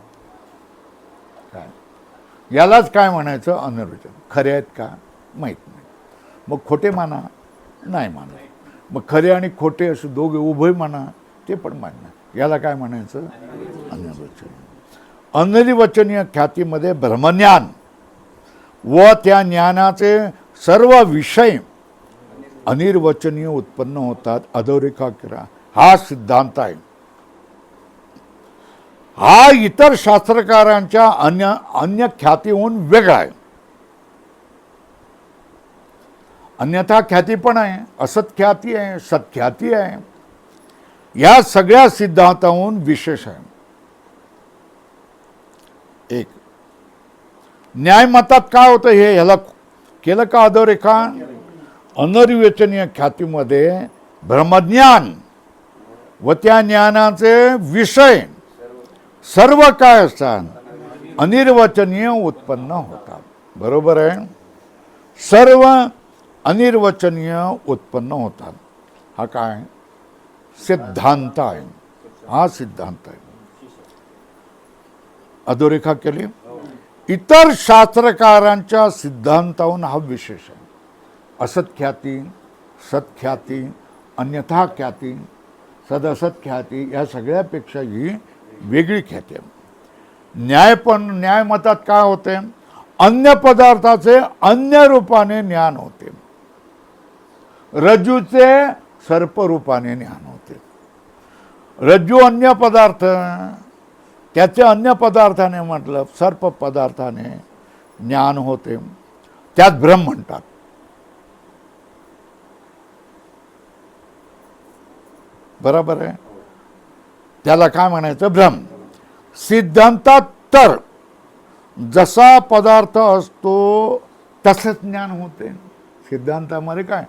काय यालाच काय म्हणायचं, अनिर्वचन. खरे आहेत का माहित नाही, मग खोटे माना, नाही माना. मग खरे आणि खोटे असे दोघे उभय म्हणा, ते पण मानणार. याला काय म्हणायचं, अनिर्वचनीय. अनिर्वचनीय ख्यातीमध्ये ब्रह्मज्ञान व त्या ज्ञानाचे सर्व विषय अनिर्वचनीय उत्पन्न होतात. अधोरेखा करा, हा सिद्धांत आहे. हा इतर शास्त्रकारांच्या अन्य ख्यातीहून वेगळा आहे. अन्यथा ख्याती पण आहे, असत ख्याती आहे, सत्ख्याती आहे. या सगळ्या सिद्धांताहून विशेष आहे. एक न्यायमतात काय होतं, हे ह्याला केलं का अधोरेखा. अनिर्वचनीय ख्यातीमध्ये ब्रह्मज्ञान व त्या ज्ञानाचे विषय सर्व काय असतात, अनिर्वचनीय उत्पन्न होतात. बरोबर आहे, सर्व अनिर्वचनीय उत्पन्न होतात. हा काय सिद्धांत आहे, हा सिद्धांत आहे. अधोरेखा केली. इतर शास्त्रकारांच्या सिद्धांताहून हा विशेष आहे. असत्ख्याती, सत्ख्याती, अन्यथा ख्याती, सदसत ख्याती, या सगळ्यापेक्षा ही वेगळी ख्याती आहे. न्यायमतात काय होते, अन्य पदार्थाचे अन्य रूपाने ज्ञान होते. रज्जूचे सर्परूपाने ज्ञान होते. रज्जू अन्य पदार्थ, त्याचे अन्य पदार्थाने म्हटलं सर्प पदार्थाने ज्ञान होते, त्यात भ्रम म्हणतात. बरोबर आहे, त्याला काय म्हणायचं, भ्रम. सिद्धांतात तर जसा पदार्थ असतो तसंच ज्ञान होते. सिद्धांतामध्ये काय,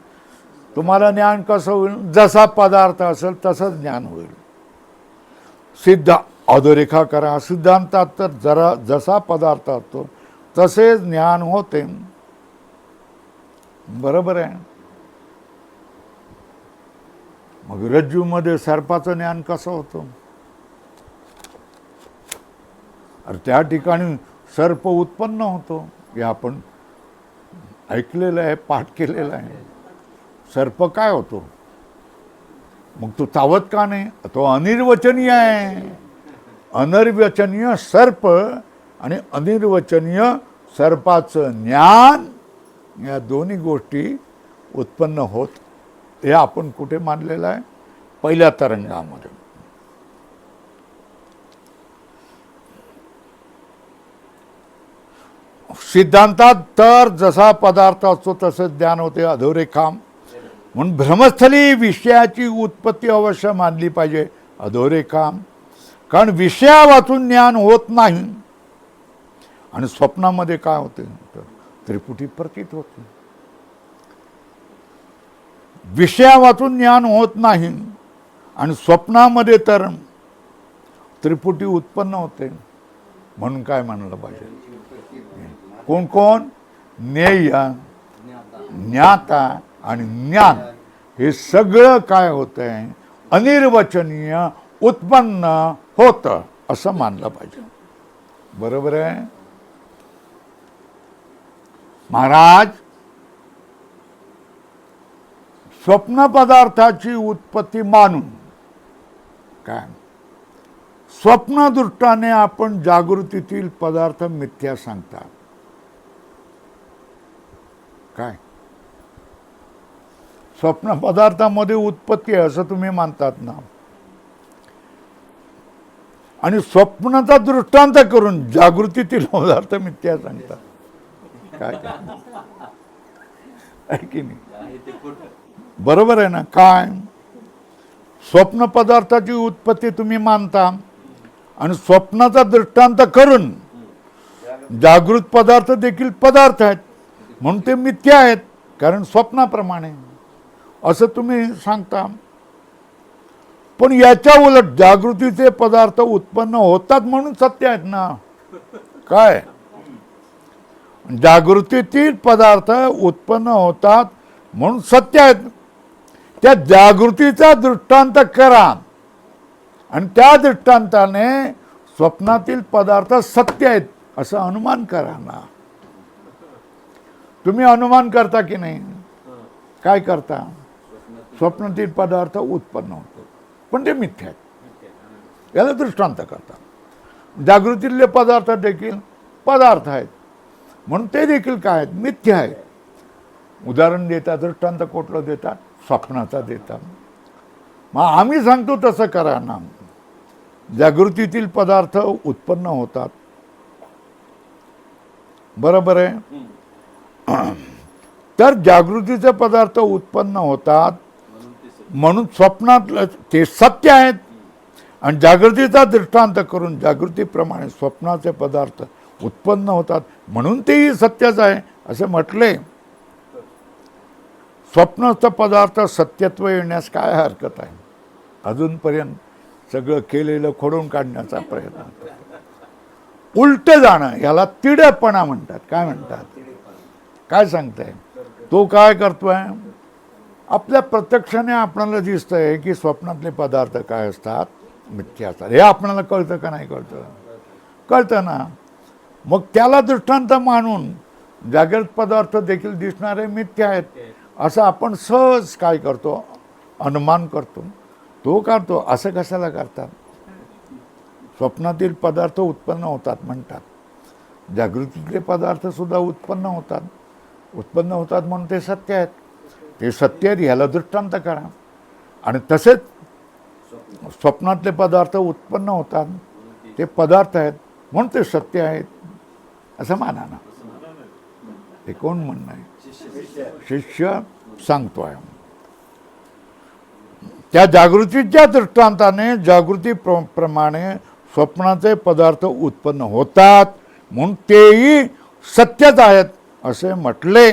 तुम्हाला ज्ञान कसं होईल, जसा पदार्थ असेल तसंच ज्ञान होईल. अधोरेखा करा. सिद्धांतात तर जसा पदार्थ असतो तसेच ज्ञान होते. बरोबर आहे. मग रज्जूमध्ये सर्पाचं ज्ञान कसं होतं, अरे त्या ठिकाणी सर्प उत्पन्न होतो, हे आपण ऐकलेलं आहे, पाठ केलेलं आहे. सर्प काय होतो, मग तो तावत का नाही, तो अनिर्वचनीय आहे. अनिर्वचनीय सर्प आणि अनिर्वचनीय सर्पाचं ज्ञान, या दोन्ही गोष्टी उत्पन्न होत. हे आपण कुठे मानलेलं आहे, पहिल्या तरंगामध्ये. सिद्धांतात तर जसा पदार्थ असतो तसं ज्ञान होते अधोरेखाम. म्हणून भ्रमस्थली विषयाची उत्पत्ती अवश्य मानली पाहिजे अधोरेखाम. कारण विषया वाचून ज्ञान होत नाही. आणि स्वप्नामध्ये काय होते तर त्रिपुटी प्रतीत होते. विषया वाचून ज्ञान होत नाही आणि स्वप्नामध्ये तर त्रिपुटी उत्पन्न होते. म्हणून काय म्हणलं पाहिजे, कोण कोण ज्ञेय, ज्ञाता आणि ज्ञान हे सगळं काय होतंय अनिर्वचनीय उत्पन्न होतं असं मानलं पाहिजे. बरोबर आहे महाराज. स्वप्न पदार्थाची उत्पत्ती मानून काय स्वप्न दृष्टाने आपण जागृतीतील पदार्थ मिथ्या सांगता काय. स्वप्न पदार्थामध्ये उत्पत्ती आहे असं तुम्ही मानतात ना. आणि स्वप्नाचा दृष्टांत करून जागृतीतील पदार्थ मिथ्या सांगतात काय आहे की नाही. बरोबर आहे ना. काय स्वप्न पदार्थाची उत्पत्ती तुम्ही मानता आणि स्वप्नाचा दृष्टांत करून जागृत पदार्थ देखील पदार्थ आहेत म्हणून ते मिथ्या आहेत कारण स्वप्नाप्रमाणे असं तुम्ही सांगता. पण याच्या उलट जागृतीचे पदार्थ उत्पन्न होतात म्हणून सत्य आहेत ना. काय जागृतीतील पदार्थ उत्पन्न होतात म्हणून सत्य आहेत. त्या जागृतीचा दृष्टांत करा आणि त्या दृष्टांताने स्वप्नातील पदार्थ सत्य आहेत असं अनुमान करा ना. तुम्ही अनुमान करता की नाही. काय करता, स्वप्नातील पदार्थ उत्पन्न होतो पण ते मिथ्या आहेत याला दृष्टांत करता. जागृतीतले पदार्थ देखील पदार्थ आहेत म्हणून ते देखील काय आहेत मिथ्या आहेत. उदाहरण देतात, दृष्टांत कुठलं देतात, स्वप्नाचा देतात. मग आम्ही सांगतो तसं करा ना. जागृतीतील पदार्थ उत्पन्न होतात बरोबर आहे. तर जागृतीचे पदार्थ उत्पन्न होतात म्हणून स्वप्नात ते सत्य आहेत आणि जागृतीचा दृष्टांत करून जागृतीप्रमाणे स्वप्नाचे पदार्थ उत्पन्न होतात म्हणून तेही सत्यच आहे असे म्हटले. स्वप्नाचा पदार्थ सत्यत्व येण्यास काय हरकत आहे. अजूनपर्यंत सगळं केलेलं खोडून काढण्याचा प्रयत्न करतात. उलट जाणं याला तिडेपणा म्हणतात. काय म्हणतात, काय सांगताय. तो काय करतोय, आपल्या प्रत्यक्षाने आपल्याला दिसतंय की स्वप्नातले पदार्थ काय असतात मिथ्या असतात. हे आपल्याला कळतं का नाही कळतं, कळतं ना. मग त्याला दृष्टांत मानून जागृत पदार्थ देखील दिसणारे मिथ्या आहेत असं आपण सहज काय करतो, अनुमान करतो. तो करतो असं कशाला करतात. स्वप्नातील पदार्थ उत्पन्न होतात म्हणतात, जागृतीतले पदार्थ सुद्धा उत्पन्न होतात. उत्पन्न होतात म्हणून ते सत्य आहेत. ते सत्य आहेत ह्याला दृष्टांत करा. आणि तसेच स्वप्नातले पदार्थ उत्पन्न होतात ते पदार्थ आहेत म्हणून ते सत्य आहेत असं माना ना. हे कोण म्हणणं आहे, शिष्य सांगतोय. त्या जागृतीच्या दृष्टांताने जागृतीप्रमाणे स्वप्नाचे पदार्थ उत्पन्न होतात म्हणून तेही सत्यच आहेत असे म्हटले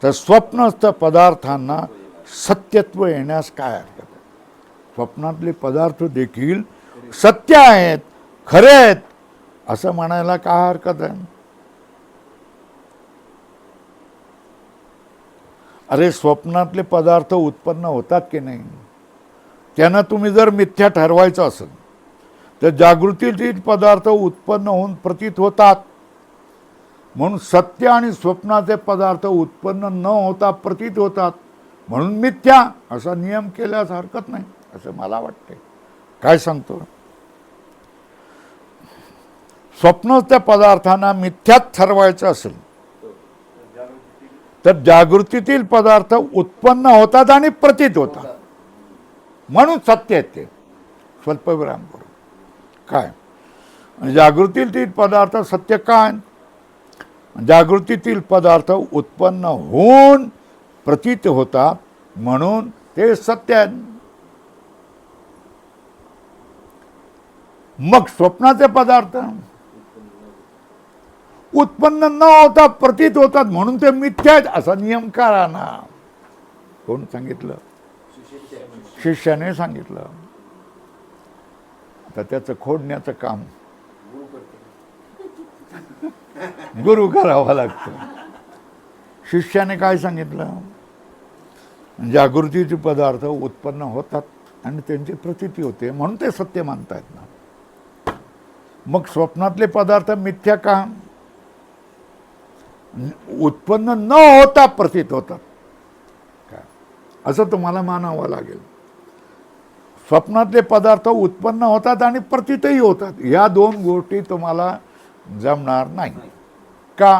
तर स्वप्नस्थ पदार्थांना सत्यत्व येण्यास काय हरकत आहे. स्वप्नातले पदार्थ देखील सत्य आहेत, खरे आहेत असं म्हणायला काय हरकत आहे. अरे स्वप्नातले पदार्थ उत्पन्न होतात की नाही, त्यांना तुम्ही जर मिथ्या ठरवायचं असेल तर जागृतीतील पदार्थ उत्पन्न होऊन प्रतीत होतात म्हणून सत्य आणि स्वप्नाचे पदार्थ उत्पन्न न होता प्रतीत होतात म्हणून मिथ्या असा नियम केल्यास हरकत नाही असं मला वाटते. काय सांगतो, स्वप्नाच्या पदार्थांना मिथ्याच ठरवायचं असेल तर जागृतीतील पदार्थ उत्पन्न होतात आणि प्रतीत होतात. म्हणून सत्य आहे ते. स्वल्पविराम करू. काय आणि जागृतीतील पदार्थ सत्य काय? जागृतीतील पदार्थ उत्पन्न होऊन प्रतीत होतात म्हणून ते सत्य आहे. मग स्वप्नाचे पदार्थ उत्पन्न न होता प्रतीत होतात म्हणून ते मिथ्या आहेत असा नियम करा ना. कोण सांगितलं? शिष्याने सांगितलं. आता त्याचं खोडण्याचं काम गुरु करावा लागतं. शिष्याने काय सांगितलं? जागृतीचे पदार्थ उत्पन्न होतात आणि त्यांची प्रतीती होते म्हणून ते सत्य मानतायत ना. मग स्वप्नातले पदार्थ मिथ्या का? उत्पन्न न होता प्रतीत होतात काय असं तुम्हाला मानावं लागेल. स्वप्नातले पदार्थ उत्पन्न होतात आणि प्रतीतही होतात. या दोन गोष्टी तुम्हाला जमणार नाही. का?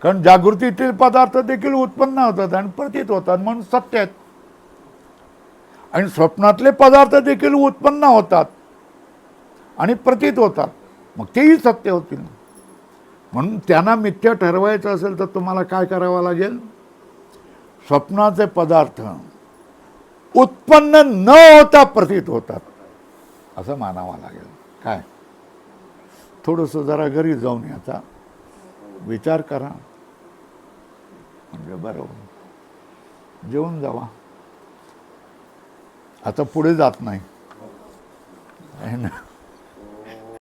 कारण जागृतीतील पदार्थ देखील उत्पन्न होतात आणि प्रतीत होतात म्हणून सत्य आहेत. आणि स्वप्नातले पदार्थ देखील उत्पन्न होतात आणि प्रतीत होतात मग तेही सत्य होतील. म्हणून त्यांना मिथ्या ठरवायचं असेल तर तुम्हाला काय करावं लागेल? स्वप्नाचे पदार्थ उत्पन्न न होता प्रतीत होतात असं मानावं लागेल. काय थोडंसं जरा घरी जाऊन याचा विचार करा म्हणजे बरोबर जेवून जावा. आता पुढे जात नाही है ना.